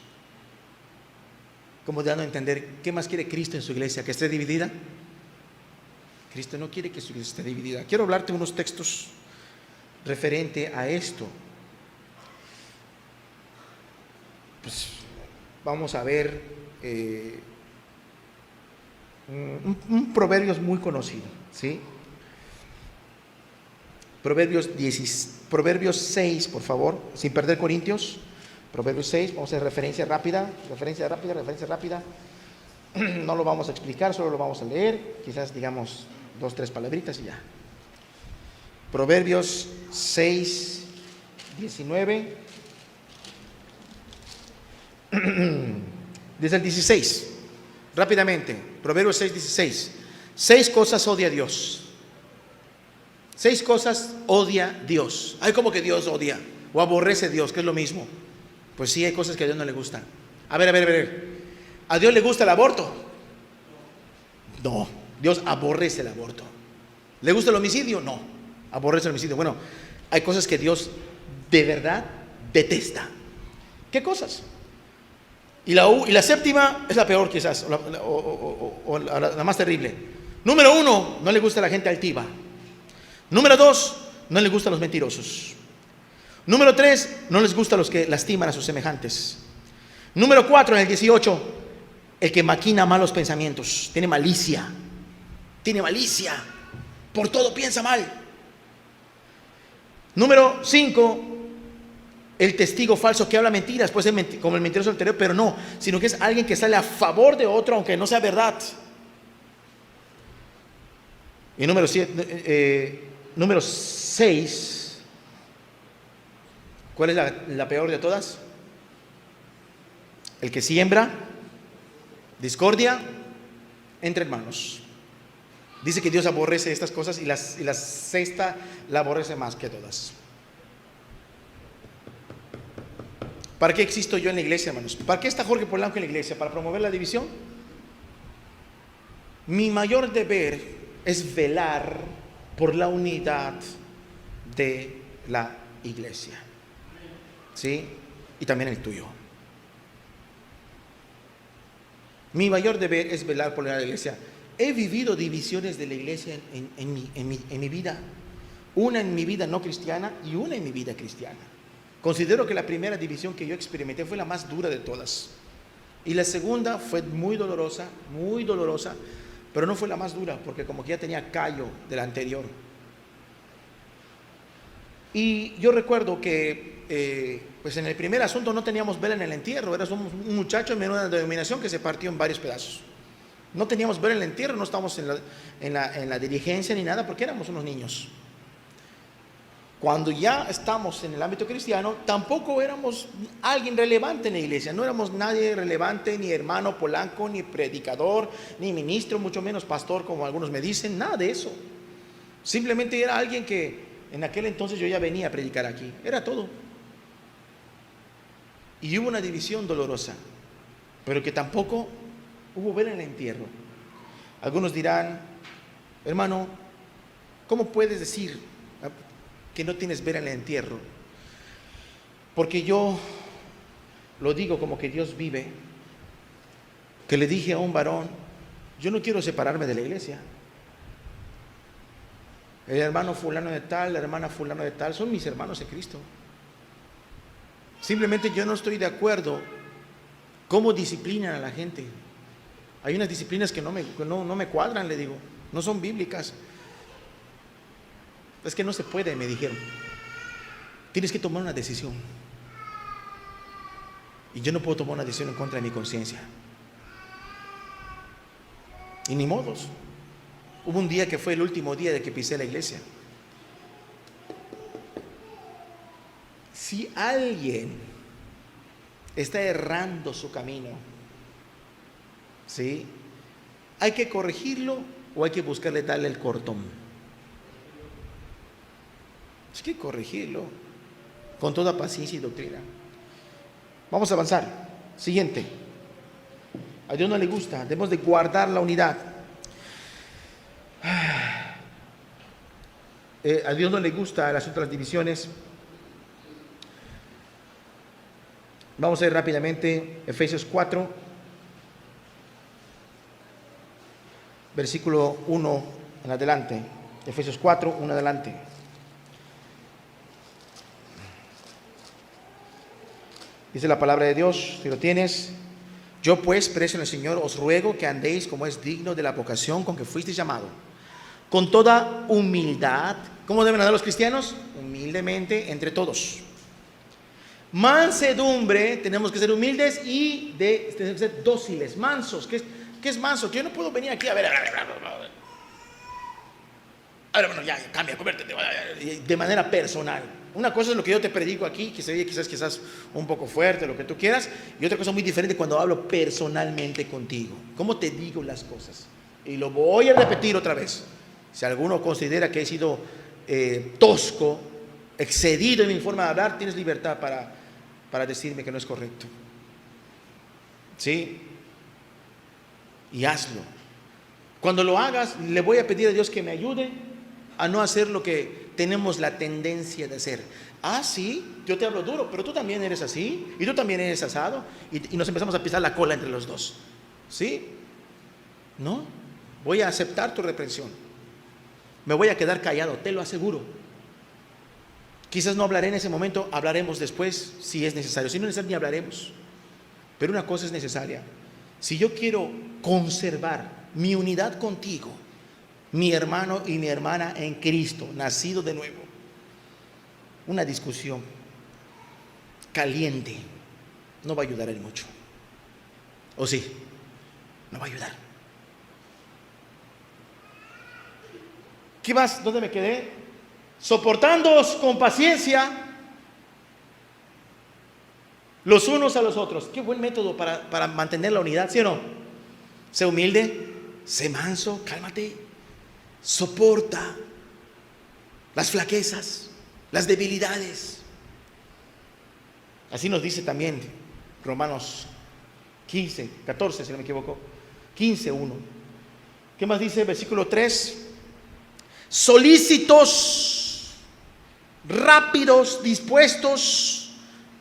Como dando a entender, ¿qué más quiere Cristo en su iglesia? ¿Que esté dividida? Cristo no quiere que su iglesia esté dividida. Quiero hablarte unos textos referente a esto. Pues vamos a ver un proverbio muy conocido, ¿sí? Proverbios 6, por favor, sin perder Corintios. Proverbios 6, vamos a hacer referencia rápida. No lo vamos a explicar, solo lo vamos a leer. Quizás digamos 2, 3 palabritas y ya. Proverbios 6, 19. Desde el 16, rápidamente. Proverbios 6, 16. 6 cosas odia Dios. 6 cosas odia Dios. Hay como que Dios odia o aborrece Dios, que es lo mismo. Pues sí, hay cosas que a Dios no le gustan. A ver. ¿A Dios le gusta el aborto? No, Dios aborrece el aborto. ¿Le gusta el homicidio? No, aborrece el homicidio. Bueno, hay cosas que Dios de verdad detesta. ¿Qué cosas? Y la séptima es la peor quizás, o la más terrible. Número 1, no le gusta a la gente altiva. Número 2, no le gustan los mentirosos. Número 3, no les gusta a los que lastiman a sus semejantes. Número 4, en el 18, el que maquina malos pensamientos. Tiene malicia. Por todo piensa mal. Número 5, el testigo falso que habla mentiras. Puede ser como el mentiroso anterior, pero no, sino que es alguien que sale a favor de otro aunque no sea verdad. Y número 6, ¿cuál es la peor de todas? El que siembra discordia entre hermanos. Dice que Dios aborrece estas cosas y la sexta la aborrece más que todas. ¿Para qué existo yo en la iglesia, hermanos? ¿Para qué está Jorge Polanco en la iglesia? ¿Para promover la división? Mi mayor deber es velar por la unidad de la iglesia. ¿Sí? Y también el tuyo. Mi mayor deber es velar por la iglesia. He vivido divisiones de la iglesia en mi vida. Una en mi vida no cristiana y una en mi vida cristiana. Considero que la primera división que yo experimenté fue la más dura de todas. Y la segunda fue muy dolorosa, pero no fue la más dura, porque como que ya tenía callo de la anterior. Y yo recuerdo que pues en el primer asunto no teníamos vela en el entierro. Éramos un muchacho en una denominación que se partió en varios pedazos. No teníamos vela en el entierro, no estábamos en la dirigencia ni nada, porque éramos unos niños. Cuando ya estamos en el ámbito cristiano, tampoco éramos alguien relevante en la iglesia. No éramos nadie relevante, ni hermano Polanco, ni predicador, ni ministro, mucho menos pastor, como algunos me dicen. Nada de eso. Simplemente era alguien que en aquel entonces yo ya venía a predicar aquí. Era todo. Y hubo una división dolorosa, pero que tampoco hubo vela en el entierro. Algunos dirán: hermano, ¿cómo puedes decir que no tienes vela en el entierro? Porque yo lo digo como que Dios vive, que le dije a un varón: yo no quiero separarme de la iglesia. El hermano fulano de tal, la hermana fulano de tal, son mis hermanos en Cristo. Simplemente yo no estoy de acuerdo cómo disciplinan a la gente. Hay unas disciplinas que no me cuadran, le digo, no son bíblicas. Es que no se puede, me dijeron. Tienes que tomar una decisión. Y yo no puedo tomar una decisión en contra de mi conciencia. Y ni modos. Hubo un día que fue el último día de que pisé la iglesia. Si alguien está errando su camino, ¿sí?, hay que corregirlo o hay que buscarle darle el cortón. Hay que corregirlo con toda paciencia y doctrina. Vamos a avanzar. Siguiente. A Dios no le gusta, debemos de guardar la unidad. A Dios no le gusta el asunto de las divisiones. Vamos a ir rápidamente, Efesios 4, versículo 1 en adelante. Efesios 4, 1 adelante. Dice la palabra de Dios, si lo tienes: yo pues, preso en el Señor, os ruego que andéis como es digno de la vocación con que fuisteis llamado, con toda humildad. ¿Cómo deben andar los cristianos? Humildemente entre todos. Mansedumbre, tenemos que ser humildes y tenemos que ser dóciles, mansos. ¿Qué es manso? Que yo no puedo venir aquí a ver, bueno, ya, cambia, conviértete, de manera personal. Una cosa es lo que yo te predico aquí, que se oye quizás un poco fuerte, lo que tú quieras, y otra cosa muy diferente cuando hablo personalmente contigo. ¿Cómo te digo las cosas? Y lo voy a repetir otra vez. Si alguno considera que he sido tosco, excedido en mi forma de hablar, tienes libertad para decirme que no es correcto. ¿Sí? Y hazlo. Cuando lo hagas, le voy a pedir a Dios que me ayude a no hacer lo que tenemos la tendencia de hacer. Ah, sí, yo te hablo duro, pero tú también eres así, y tú también eres asado, y nos empezamos a pisar la cola entre los dos. ¿Sí? No, voy a aceptar tu reprensión. Me voy a quedar callado, te lo aseguro. Quizás no hablaré en ese momento, hablaremos después si es necesario. Si no es necesario, ni hablaremos. Pero una cosa es necesaria: si yo quiero conservar mi unidad contigo, mi hermano y mi hermana en Cristo, nacido de nuevo, una discusión caliente no va a ayudar en mucho. ¿O sí? No va a ayudar. ¿Qué más? ¿Dónde me quedé? Soportándoos con paciencia los unos a los otros. Qué buen método para mantener la unidad, ¿sí o no? Sé humilde, sé manso, cálmate, soporta las flaquezas, las debilidades. Así nos dice también Romanos 14, si no me equivoco, 15:1, ¿Qué más dice? Versículo 3. Solícitos, rápidos, dispuestos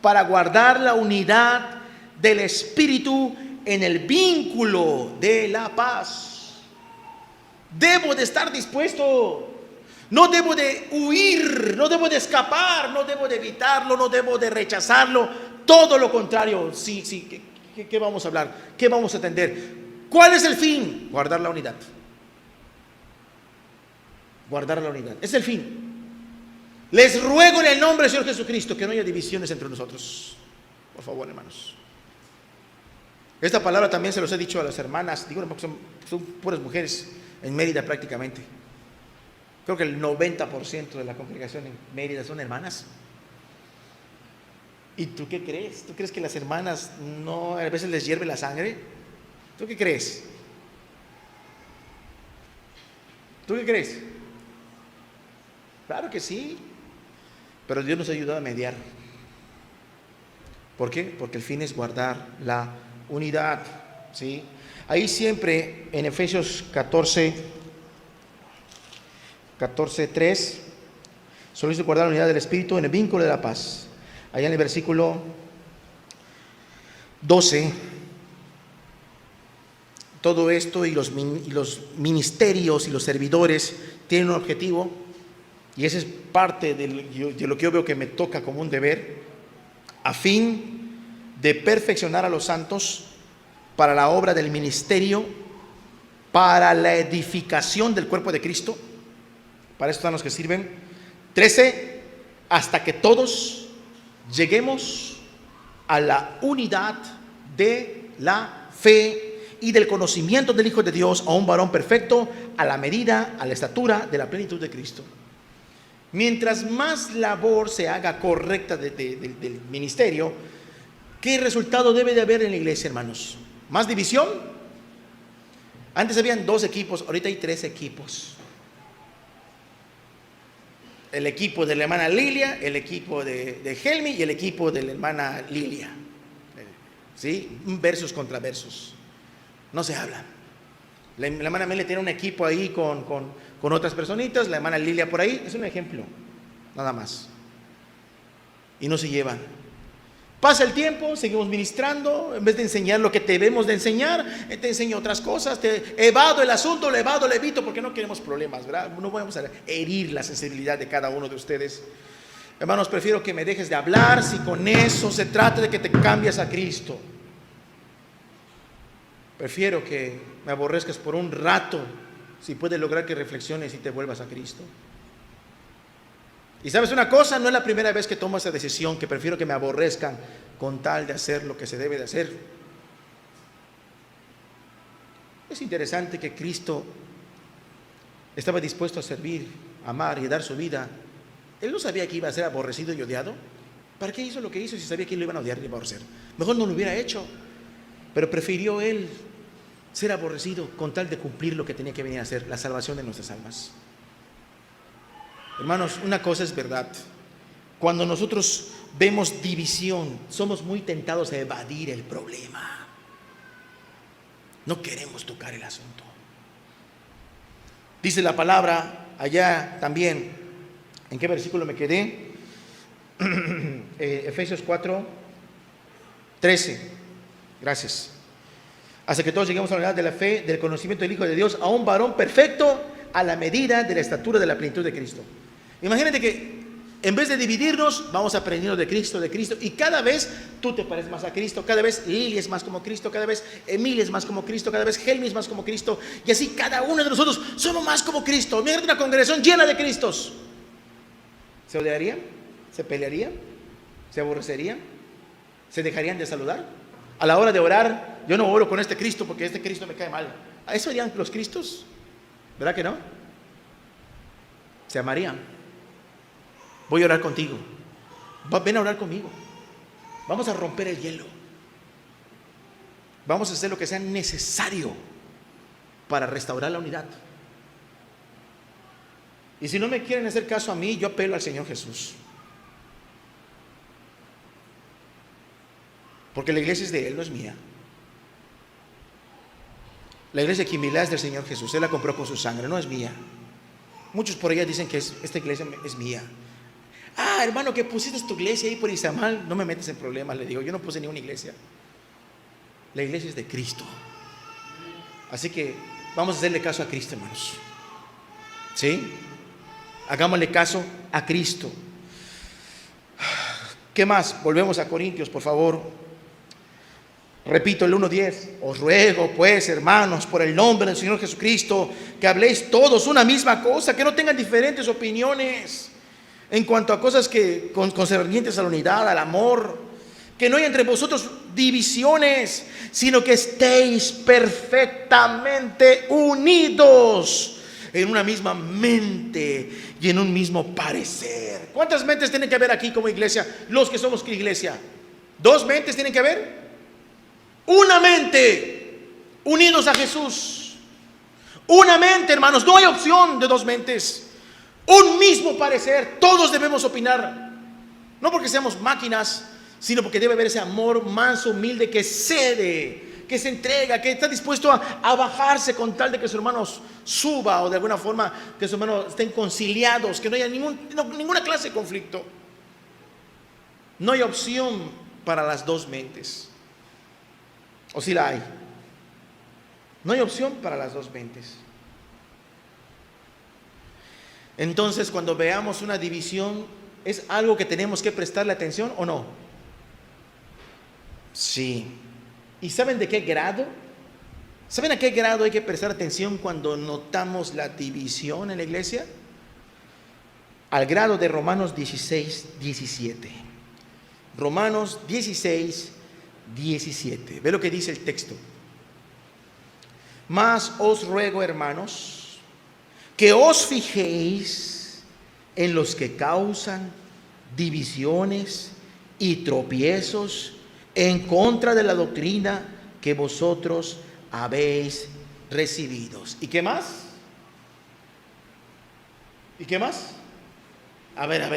para guardar la unidad del Espíritu en el vínculo de la paz. Debo de estar dispuesto. No debo de huir, no debo de escapar, no debo de evitarlo, no debo de rechazarlo. Todo lo contrario. Sí. ¿Qué vamos a hablar? ¿Qué vamos a atender? ¿Cuál es el fin? Guardar la unidad. Guardar la unidad. Es el fin. Les ruego en el nombre del Señor Jesucristo que no haya divisiones entre nosotros. Por favor, hermanos. Esta palabra también se los he dicho a las hermanas. Digo, porque son puras mujeres en Mérida prácticamente. Creo que el 90% de la congregación en Mérida son hermanas. ¿Y tú qué crees? ¿Tú crees que las hermanas no a veces les hierve la sangre? ¿Tú qué crees? ¿Tú qué crees? Claro que sí. Pero Dios nos ha ayudado a mediar. ¿Por qué? Porque el fin es guardar la unidad. ¿Sí? Ahí siempre en Efesios 14:3, solo hizo guardar la unidad del Espíritu en el vínculo de la paz. Allá en el versículo 12, todo esto y los ministerios y los servidores tienen un objetivo, y ese es parte de lo que yo veo que me toca como un deber, a fin de perfeccionar a los santos para la obra del ministerio, para la edificación del cuerpo de Cristo. Para eso están los que sirven. 13, hasta que todos lleguemos a la unidad de la fe y del conocimiento del Hijo de Dios, a un varón perfecto, a la medida, a la estatura de la plenitud de Cristo. Mientras más labor se haga correcta del ministerio, ¿qué resultado debe de haber en la iglesia, hermanos? ¿Más división? Antes habían 2 equipos, ahorita hay 3 equipos. El equipo de la hermana Lilia, el equipo de Helmi y el equipo de la hermana Lilia. ¿Sí? Versos contra versos. No se hablan. La hermana Amelia tiene un equipo ahí con otras personitas, la hermana Lilia por ahí. Es un ejemplo, nada más. Y no se llevan. Pasa el tiempo, seguimos ministrando. En vez de enseñar lo que debemos de enseñar, te enseño otras cosas. Te evado el asunto, lo evito porque no queremos problemas, ¿verdad? No vamos a herir la sensibilidad de cada uno de ustedes. Hermanos, prefiero que me dejes de hablar si con eso se trata de que te cambies a Cristo. Prefiero que me aborrezcas por un rato si puedes lograr que reflexiones y te vuelvas a Cristo. Y sabes una cosa, no es la primera vez que tomo esa decisión, que prefiero que me aborrezcan con tal de hacer lo que se debe de hacer. Es interesante que Cristo estaba dispuesto a servir, amar y dar su vida. Él no sabía que iba a ser aborrecido y odiado. ¿Para qué hizo lo que hizo si sabía que lo iban a odiar y aborrecer? Mejor no lo hubiera hecho. Pero prefirió él ser aborrecido con tal de cumplir lo que tenía que venir a hacer, la salvación de nuestras almas. Hermanos, una cosa es verdad. Cuando nosotros vemos división, somos muy tentados a evadir el problema. No queremos tocar el asunto. Dice la palabra allá también, ¿en qué versículo me quedé? Efesios 4:13. Gracias. Hasta que todos lleguemos a la unidad de la fe, del conocimiento del Hijo de Dios, a un varón perfecto, a la medida de la estatura de la plenitud de Cristo. Imagínate que en vez de dividirnos, vamos aprendiendo de Cristo, y cada vez tú te pareces más a Cristo, cada vez Lili es más como Cristo, cada vez Emilia es más como Cristo, cada vez Helmi es más como Cristo, y así cada uno de nosotros somos más como Cristo. Imagínate una congregación llena de Cristos. ¿Se odiarían? ¿Se pelearían? ¿Se aborrecerían? ¿Se dejarían de saludar? A la hora de orar, yo no oro con este Cristo porque este Cristo me cae mal. ¿A eso harían los Cristos? ¿Verdad que no? Se amarían. Voy a orar contigo. Ven a orar conmigo. Vamos a romper el hielo. Vamos a hacer lo que sea necesario para restaurar la unidad. Y si no me quieren hacer caso a mí, yo apelo al Señor Jesús. Porque la iglesia es de Él, no es mía. La iglesia Quimilá es del Señor Jesús. Él la compró con su sangre, no es mía. Muchos por allá dicen que esta iglesia es mía. Ah, hermano, que pusiste tu iglesia ahí por Izamal. No me metes en problemas, le digo. Yo no puse ninguna iglesia. La iglesia es de Cristo. Así que vamos a hacerle caso a Cristo, hermanos. ¿Sí? Hagámosle caso a Cristo. ¿Qué más? Volvemos a Corintios, por favor. Repito el 1:10. Os ruego, pues, hermanos, por el nombre del Señor Jesucristo, que habléis todos una misma cosa, que no tengan diferentes opiniones en cuanto a cosas que concernientes a la unidad, al amor, que no haya entre vosotros divisiones, sino que estéis perfectamente unidos en una misma mente y en un mismo parecer. ¿Cuántas mentes tienen que haber aquí como iglesia? Los que somos iglesia. ¿2 mentes tienen que haber? Una mente, unidos a Jesús. Una mente, hermanos, no hay opción de 2 mentes. Un mismo parecer, todos debemos opinar. No porque seamos máquinas, sino porque debe haber ese amor manso, humilde, que cede, que se entrega, que está dispuesto a bajarse con tal de que su hermano suba, o de alguna forma que su hermano estén conciliados, que no haya ninguna clase de conflicto. No hay opción para las 2 mentes. ¿O sí la hay? No hay opción para las 2 mentes. Entonces, cuando veamos una división, ¿es algo que tenemos que prestarle atención o no? Sí. ¿Y saben de qué grado? ¿Saben a qué grado hay que prestar atención cuando notamos la división en la iglesia? Al grado de Romanos 16:17. Romanos 16:17. Ve lo que dice el texto. Mas os ruego, hermanos, que os fijéis en los que causan divisiones y tropiezos en contra de la doctrina que vosotros habéis recibido. ¿Y qué más? ¿Y qué más? A ver,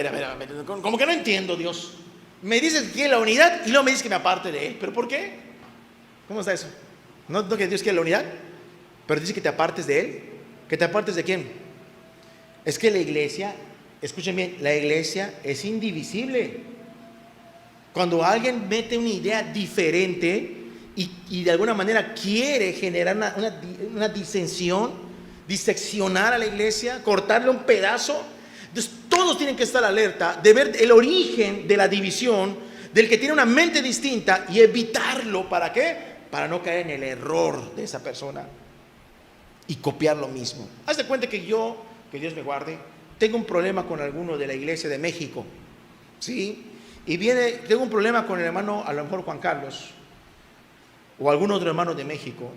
como que no entiendo, Dios. Me dices que quiere la unidad y luego me dices que me aparte de Él. ¿Pero por qué? ¿Cómo está eso? ¿No que Dios quiere la unidad? Pero dice que te apartes de Él. ¿Que te apartes de quién? Es que la iglesia, escuchen bien, la iglesia es indivisible. Cuando alguien mete una idea diferente y de alguna manera quiere generar una disensión, diseccionar a la iglesia, cortarle un pedazo, entonces todos tienen que estar alerta de ver el origen de la división del que tiene una mente distinta y evitarlo. ¿Para qué? Para no caer en el error de esa persona y copiar lo mismo. Haz de cuenta que yo, que Dios me guarde, tengo un problema con alguno de la iglesia de México, ¿sí? Y tengo un problema con el hermano, a lo mejor Juan Carlos, o algún otro hermano de México,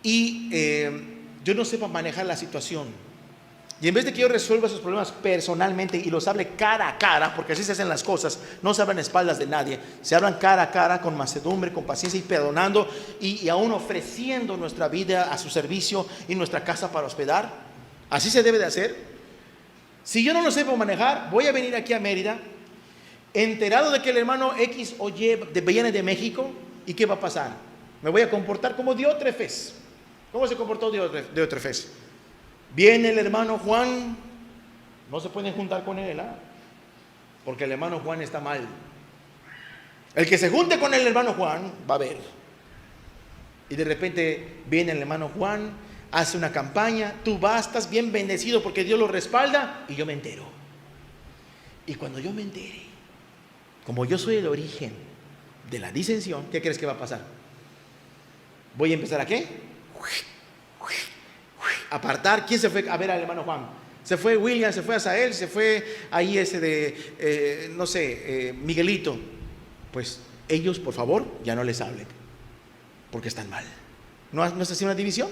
y yo no sepa manejar la situación. Y en vez de que yo resuelva esos problemas personalmente y los hable cara a cara, porque así se hacen las cosas, no se hablan a espaldas de nadie, se hablan cara a cara, con mansedumbre, con paciencia y perdonando, y aún ofreciendo nuestra vida a su servicio y nuestra casa para hospedar. Así se debe de hacer. Si yo no lo sepa manejar, voy a venir aquí a Mérida, enterado de que el hermano X o Y viene de México, ¿y qué va a pasar? Me voy a comportar como Diótrefes. ¿Cómo se comportó Diótrefes? Viene el hermano Juan, no se pueden juntar con él, porque el hermano Juan está mal. El que se junte con el hermano Juan va a ver. Y de repente viene el hermano Juan, hace una campaña, tú vas, estás bien bendecido porque Dios lo respalda, y yo me entero. Y cuando yo me entere, como yo soy el origen de la disensión, ¿qué crees que va a pasar? Voy a empezar ¿a qué? Apartar. ¿Quién se fue a ver al hermano Juan? Se fue William, se fue Asael, se fue ahí ese de, Miguelito. Pues ellos, por favor, ya no les hablen, porque están mal. ¿No es así una división?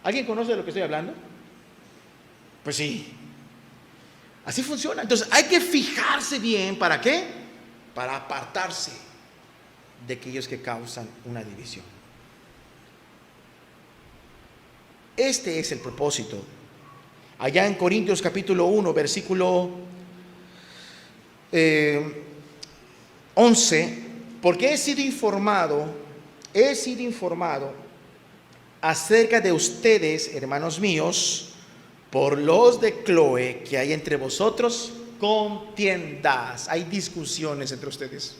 ¿Alguien conoce de lo que estoy hablando? Pues sí. Así funciona. Entonces hay que fijarse bien. ¿Para qué? Para apartarse de aquellos que causan una división. Este es el propósito. Allá en Corintios capítulo 1, versículo 11, porque he sido informado acerca de ustedes, hermanos míos, por los de Cloé, que hay entre vosotros contiendas, hay discusiones entre ustedes.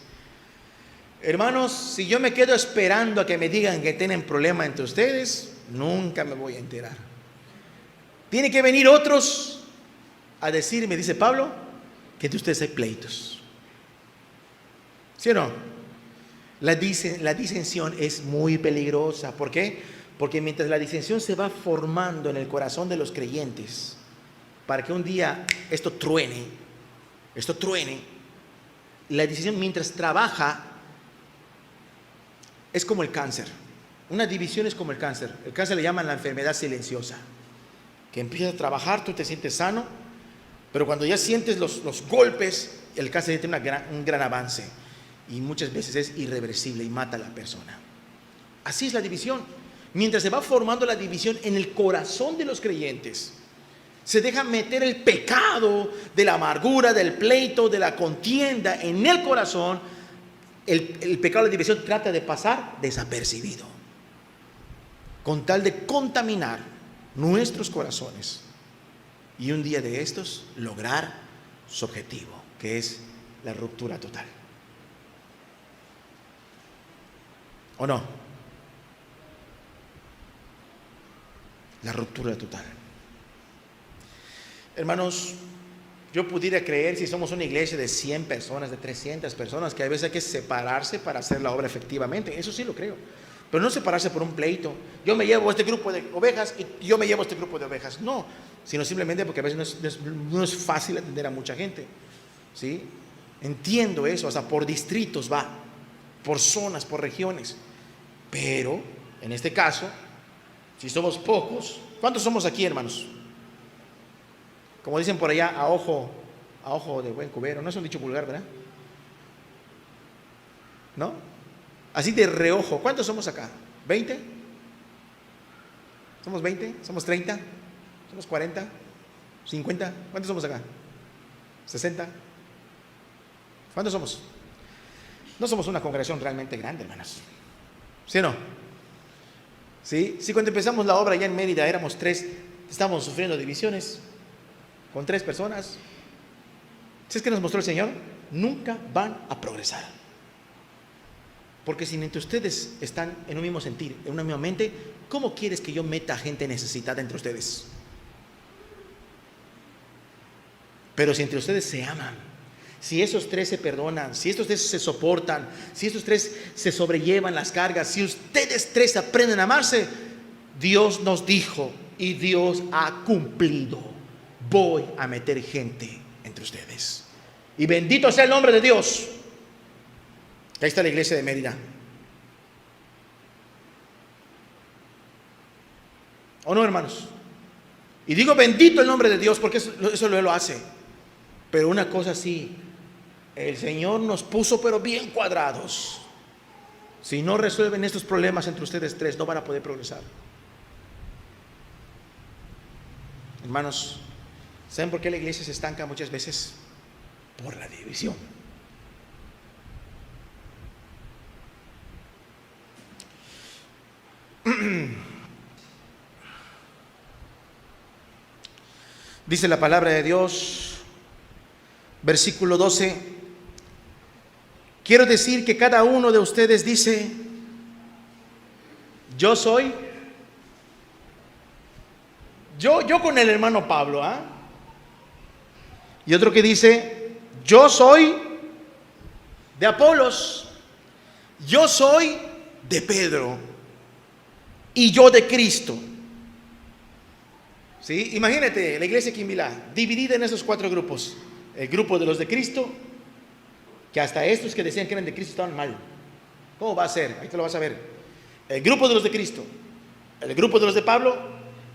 Hermanos, si yo me quedo esperando a que me digan que tienen problema entre ustedes, nunca me voy a enterar. Tiene que venir otros a decirme, dice Pablo, que entre ustedes hay pleitos. ¿Sí o no? La disensión es muy peligrosa. ¿Por qué? Porque mientras la disensión se va formando en el corazón de los creyentes, para que un día esto truene, la disensión mientras trabaja es como el cáncer. Una división es como el cáncer. El cáncer le llaman la enfermedad silenciosa, que empieza a trabajar, tú te sientes sano, pero cuando ya sientes los golpes, el cáncer tiene un gran avance y muchas veces es irreversible y mata a la persona. Así es la división. Mientras se va formando la división en el corazón de los creyentes, se deja meter el pecado de la amargura, del pleito, de la contienda en el corazón. El pecado de la división trata de pasar desapercibido, con tal de contaminar nuestros corazones y un día de estos lograr su objetivo, que es la ruptura total. ¿O no? La ruptura total. Hermanos, yo pudiera creer, si somos una iglesia de 100 personas, de 300 personas, que a veces hay que separarse para hacer la obra efectivamente. Eso sí lo creo. Pero no separarse por un pleito. Yo me llevo a este grupo de ovejas y yo me llevo a este grupo de ovejas. No, sino simplemente porque a veces no es fácil atender a mucha gente. ¿Sí? Entiendo eso, o sea, por distritos va, por zonas, por regiones. Pero, en este caso, si somos pocos, ¿cuántos somos aquí, hermanos? Como dicen por allá, a ojo de buen cubero. No es un dicho vulgar, ¿verdad? ¿No? Así de reojo. ¿Cuántos somos acá? ¿20? ¿Somos 20? ¿Somos 30? ¿Somos 40? ¿50? ¿Cuántos somos acá? ¿60? ¿Cuántos somos? No somos una congregación realmente grande, hermanos. ¿Sí o no? ¿Sí? Sí, cuando empezamos la obra allá en Mérida éramos 3, estábamos sufriendo divisiones con 3 personas. ¿Sabes qué nos mostró el Señor? Nunca van a progresar. Porque si entre ustedes están en un mismo sentir, en una misma mente, ¿cómo quieres que yo meta gente necesitada entre ustedes? Pero si entre ustedes se aman, si esos 3 se perdonan, si estos 3 se soportan, si estos 3 se sobrellevan las cargas, si ustedes 3 aprenden a amarse, Dios nos dijo y Dios ha cumplido. Voy a meter gente entre ustedes. Y bendito sea el nombre de Dios. Ahí está la iglesia de Mérida. ¿O no, hermanos? Y digo bendito el nombre de Dios porque eso lo hace. Pero una cosa sí, el Señor nos puso pero bien cuadrados. Si no resuelven estos problemas entre ustedes 3, no van a poder progresar. Hermanos, ¿saben por qué la iglesia se estanca muchas veces? Por la división. Dice la palabra de Dios, versículo 12: quiero decir que cada uno de ustedes dice, yo soy, yo con el hermano Pablo, y otro que dice, yo soy de Apolos, yo soy de Pedro y yo de Cristo. ¿Sí? Imagínate la iglesia Quimbilá dividida en esos 4 grupos. El grupo de los de Cristo, que hasta estos que decían que eran de Cristo estaban mal. ¿Cómo va a ser? Ahí te lo vas a ver. El grupo de los de Cristo, el grupo de los de Pablo,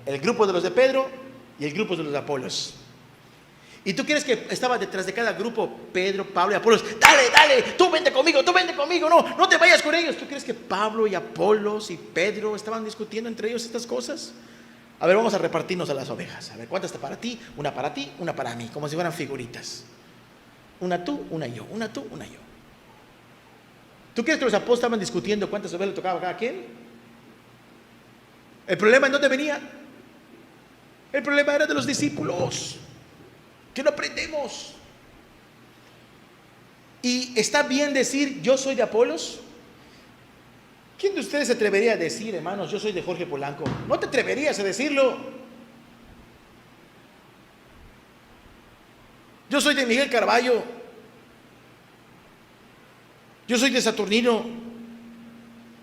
el grupo de los de Pedro y el grupo de los de Apolos. ¿Y tú crees que estaba detrás de cada grupo Pedro, Pablo y Apolos? Dale, tú vente conmigo, no te vayas con ellos. ¿Tú crees que Pablo y Apolos y Pedro estaban discutiendo entre ellos estas cosas? A ver, vamos a repartirnos a las ovejas. A ver, ¿cuántas está para ti? Una para mí, como si fueran figuritas. Una tú, una yo, una tú, una yo. ¿Tú crees que los apóstoles estaban discutiendo cuántas ovejas le tocaba a cada quien? ¿El problema en dónde venía? El problema era de los discípulos, que no aprendemos. Y está bien decir, yo soy de Apolos. ¿Quién de ustedes se atrevería a decir, hermanos, yo soy de Jorge Polanco? No te atreverías a decirlo. Yo soy de Miguel Carballo. Yo soy de Saturnino.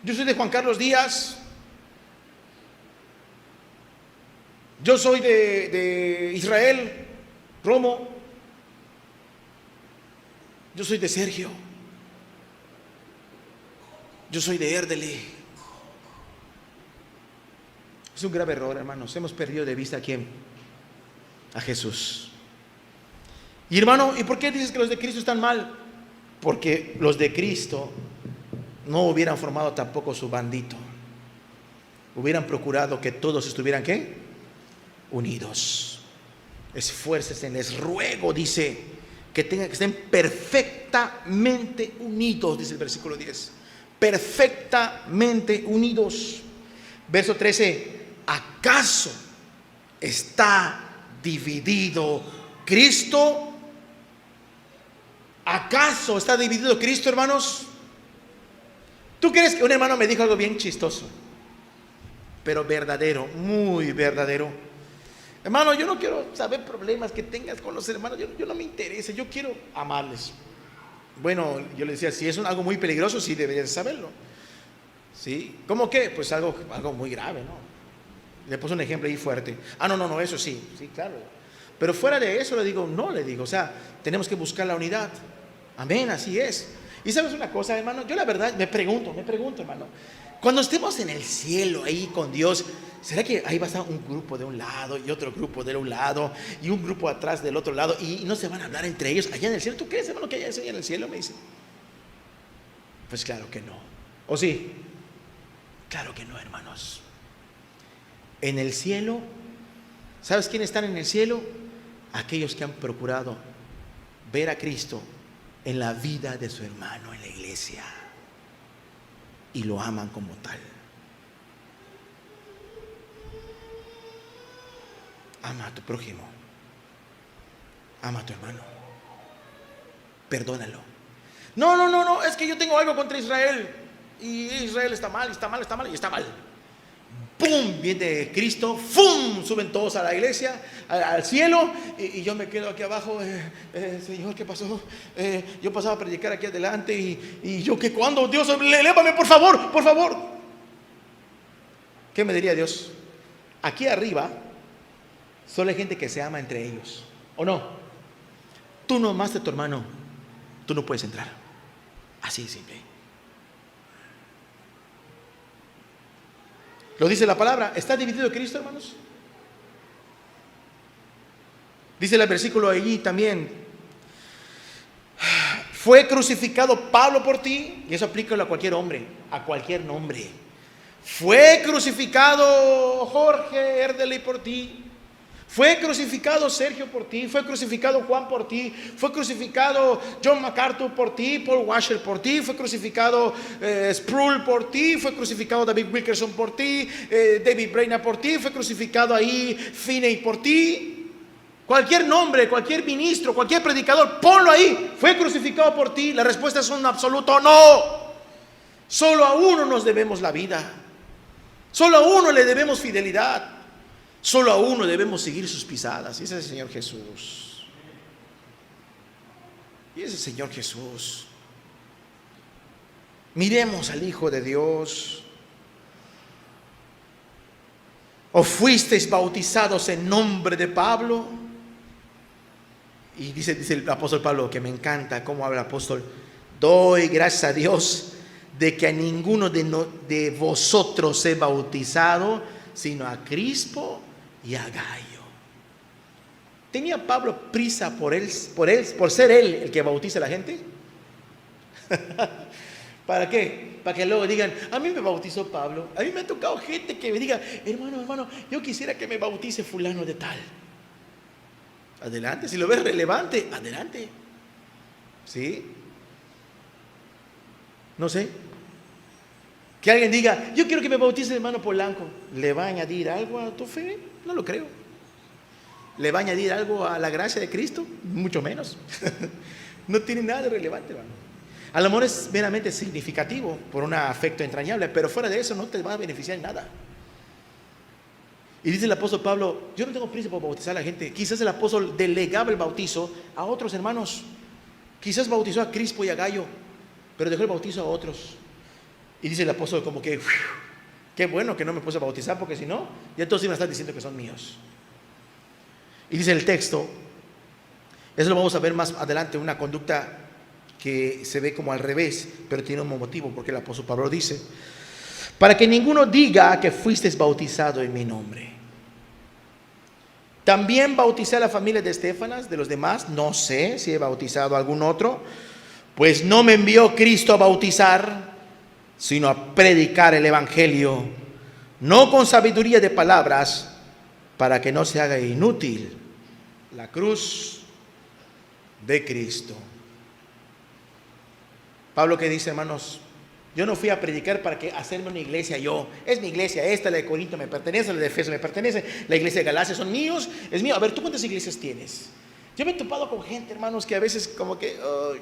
Yo soy de Juan Carlos Díaz. Yo soy de Israel Romo. Yo soy de Sergio. Yo soy de Erdely. Es un grave error, hermanos. Hemos perdido de vista a quién, a Jesús. Y hermano, ¿y por qué dices que los de Cristo están mal? Porque los de Cristo no hubieran formado tampoco su bandito. Hubieran procurado que todos estuvieran ¿qué? Unidos. Esfuércense, les ruego, dice, que estén perfectamente unidos, dice el versículo 10. Perfectamente unidos. Verso 13. ¿Acaso está dividido Cristo? ¿Acaso está dividido Cristo, hermanos? ¿Tú crees que un hermano me dijo algo bien chistoso, pero verdadero, muy verdadero? Hermano, yo no quiero saber problemas que tengas con los hermanos. Yo no me interesa, yo quiero amarles. Bueno, yo le decía, si es algo muy peligroso, sí deberías saberlo. ¿Sí? ¿Cómo qué? Pues algo muy grave, ¿no? Le puse un ejemplo ahí fuerte. No, eso sí, claro. Pero fuera de eso le digo, o sea, tenemos que buscar la unidad. Amén, así es. Y sabes una cosa, hermano, yo la verdad me pregunto, hermano, cuando estemos en el cielo ahí con Dios, ¿será que ahí va a estar un grupo de un lado y otro grupo de un lado y un grupo atrás del otro lado y no se van a hablar entre ellos allá en el cielo? ¿Tú crees, hermano, que haya eso allá en el cielo? Me dice. Pues claro que no. ¿O sí? Claro que no, hermanos. En el cielo, ¿sabes quiénes están en el cielo? Aquellos que han procurado ver a Cristo en la vida de su hermano en la iglesia y lo aman como tal. Ama a tu prójimo, ama a tu hermano, perdónalo. No, es que yo tengo algo contra Israel y Israel está mal. ¡Pum! Viene Cristo, ¡fum! Suben todos a la iglesia, al cielo, y yo me quedo aquí abajo. Señor, ¿qué pasó? Yo pasaba a predicar aquí adelante y yo, ¿qué cuándo? Dios, lévame, por favor. ¿Qué me diría Dios? Aquí arriba solo hay gente que se ama entre ellos, ¿o no? Tú no amaste a tu hermano, tú no puedes entrar. Así de simple. Lo dice la palabra. ¿Está dividido Cristo, hermanos? Dice el versículo allí también. Fue crucificado Pablo por ti. Y eso aplica a cualquier hombre, a cualquier nombre. Fue crucificado Jorge Erdely por ti. Fue crucificado Sergio por ti, fue crucificado Juan por ti, fue crucificado John MacArthur por ti, Paul Washer por ti, fue crucificado Sproul por ti, fue crucificado David Wilkerson por ti, David Brainerd por ti, fue crucificado ahí Finney por ti. Cualquier nombre, cualquier ministro, cualquier predicador, ponlo ahí, fue crucificado por ti. La respuesta es un absoluto no. Solo a uno nos debemos la vida, solo a uno le debemos fidelidad. Solo a uno debemos seguir sus pisadas, y ese es el Señor Jesús. Miremos al Hijo de Dios. ¿O fuisteis bautizados en nombre de Pablo? Y dice el apóstol Pablo, que me encanta cómo habla el apóstol: doy gracias a Dios de que a ninguno de vosotros he bautizado, sino a Crispo y a Gallo. ¿Tenía Pablo prisa por ser él el que bautiza a la gente? ¿Para qué? Para que luego digan, a mí me bautizó Pablo. A mí me ha tocado gente que me diga, hermano, yo quisiera que me bautice fulano de tal. Adelante, si lo ves relevante, adelante. ¿Sí? No sé. Que alguien diga, yo quiero que me bautice el hermano Polanco, ¿le va a añadir algo a tu fe? No lo creo. ¿Le va a añadir algo a la gracia de Cristo? Mucho menos. No tiene nada de relevante, hermano. A lo mejor es meramente significativo por un afecto entrañable, pero fuera de eso no te va a beneficiar en nada. Y dice el apóstol Pablo, yo no tengo prisa por bautizar a la gente. Quizás el apóstol delegaba el bautizo a otros hermanos. Quizás bautizó a Crispo y a Gallo, pero dejó el bautizo a otros. Y dice el apóstol como que, qué bueno que no me puse a bautizar, porque si no, ya todos iban a estar diciendo que son míos. Y dice el texto, eso lo vamos a ver más adelante, una conducta que se ve como al revés, pero tiene un motivo, porque el apóstol Pablo dice, para que ninguno diga que fuisteis bautizado en mi nombre. También bauticé a la familia de Estéfanas, de los demás, no sé si he bautizado a algún otro, pues no me envió Cristo a bautizar, sino a predicar el evangelio, no con sabiduría de palabras, para que no se haga inútil la cruz de Cristo. Pablo que dice, hermanos, yo no fui a predicar para que hacerme una iglesia yo. Es mi iglesia, esta, la de Corinto me pertenece, la de Efeso me pertenece, la iglesia de Galacia son míos, es mío. A ver, ¿tú cuántas iglesias tienes? Yo me he topado con gente, hermanos, que a veces como que, ay,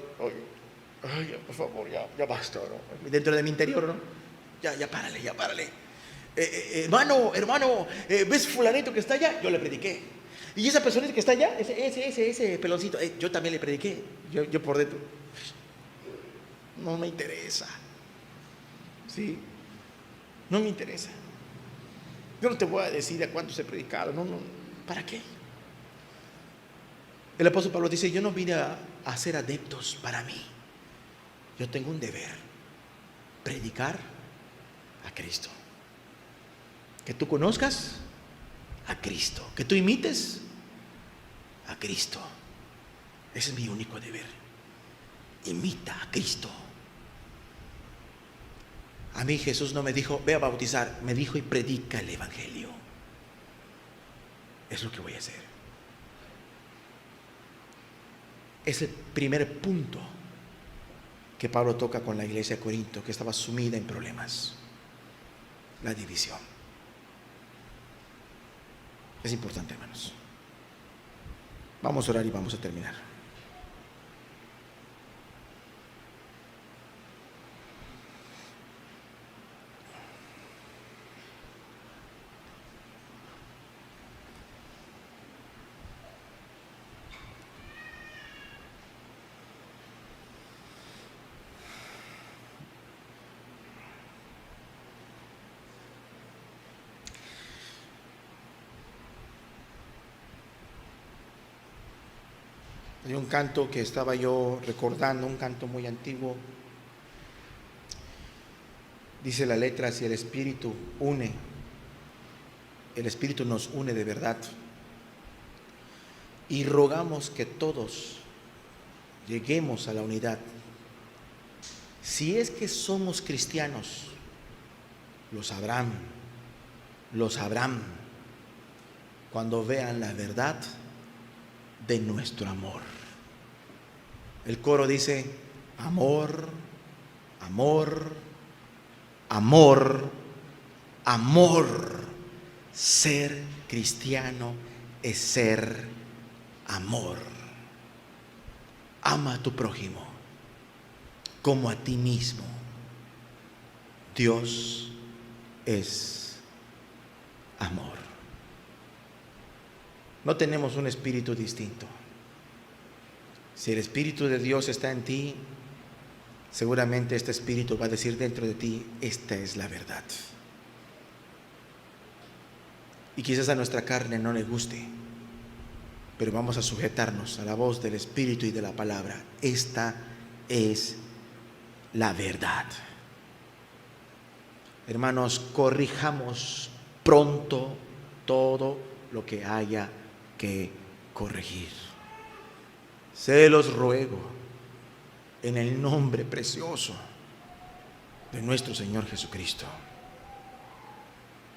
por favor, ya basta, ¿no? Dentro de mi interior, ¿no? Ya párale. Hermano, ¿ves fulanito que está allá? Yo le prediqué. Y esa persona que está allá, ese peloncito, yo también le prediqué. Yo por dentro, no me interesa. ¿Sí? No me interesa. Yo no te voy a decir a cuántos he predicado. No, ¿para qué? El apóstol Pablo dice, yo no vine a hacer adeptos para mí. Yo tengo un deber, predicar a Cristo. Que tú conozcas a Cristo, que tú imites a Cristo. Ese es mi único deber. Imita a Cristo. A mí Jesús no me dijo, ve a bautizar, me dijo, y predica el evangelio. Es lo que voy a hacer. Es el primer punto que Pablo toca con la iglesia de Corinto, que estaba sumida en problemas: la división. Es importante, hermanos. Vamos a orar y vamos a terminar. Hay un canto que estaba yo recordando, un canto muy antiguo. Dice la letra, si el Espíritu une, el Espíritu nos une de verdad. Y rogamos que todos lleguemos a la unidad. Si es que somos cristianos, lo sabrán cuando vean la verdad de nuestro amor. El coro dice, amor, amor, amor, amor. Ser cristiano es ser amor. Ama a tu prójimo como a ti mismo. Dios es amor. No tenemos un espíritu distinto. Si el Espíritu de Dios está en ti, seguramente este Espíritu va a decir dentro de ti, esta es la verdad. Y quizás a nuestra carne no le guste, pero vamos a sujetarnos a la voz del Espíritu y de la palabra. Esta es la verdad. Hermanos, corrijamos pronto todo lo que haya que corregir. Se los ruego en el nombre precioso de nuestro Señor Jesucristo.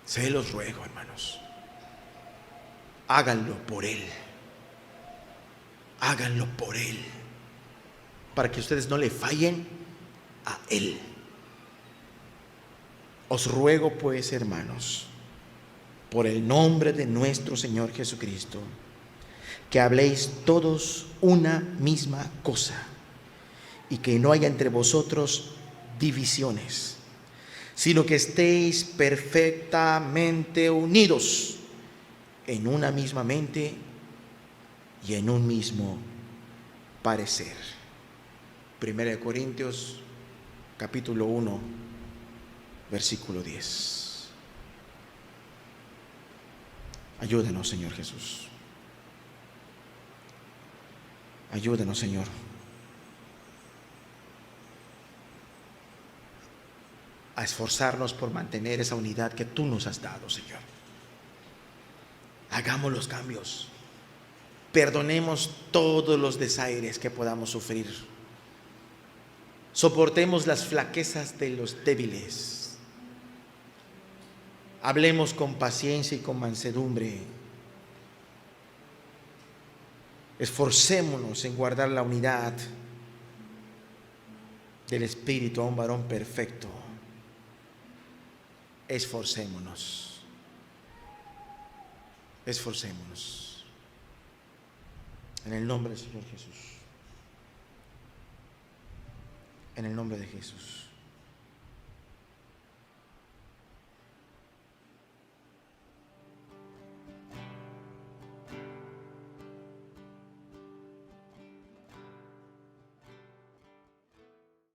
Se los ruego, hermanos. Háganlo por Él. Háganlo por Él. Para que ustedes no le fallen a Él. Os ruego pues, hermanos, por el nombre de nuestro Señor Jesucristo, que habléis todos una misma cosa y que no haya entre vosotros divisiones, sino que estéis perfectamente unidos en una misma mente y en un mismo parecer. 1 Corintios capítulo 1, versículo 10. Ayúdenos, Señor Jesús. Ayúdenos, Señor. A esforzarnos por mantener esa unidad que tú nos has dado, Señor. Hagamos los cambios. Perdonemos todos los desaires que podamos sufrir. Soportemos las flaquezas de los débiles. Hablemos con paciencia y con mansedumbre. Esforcémonos en guardar la unidad del Espíritu a un varón perfecto. Esforcémonos. Esforcémonos. En el nombre del Señor Jesús. En el nombre de Jesús.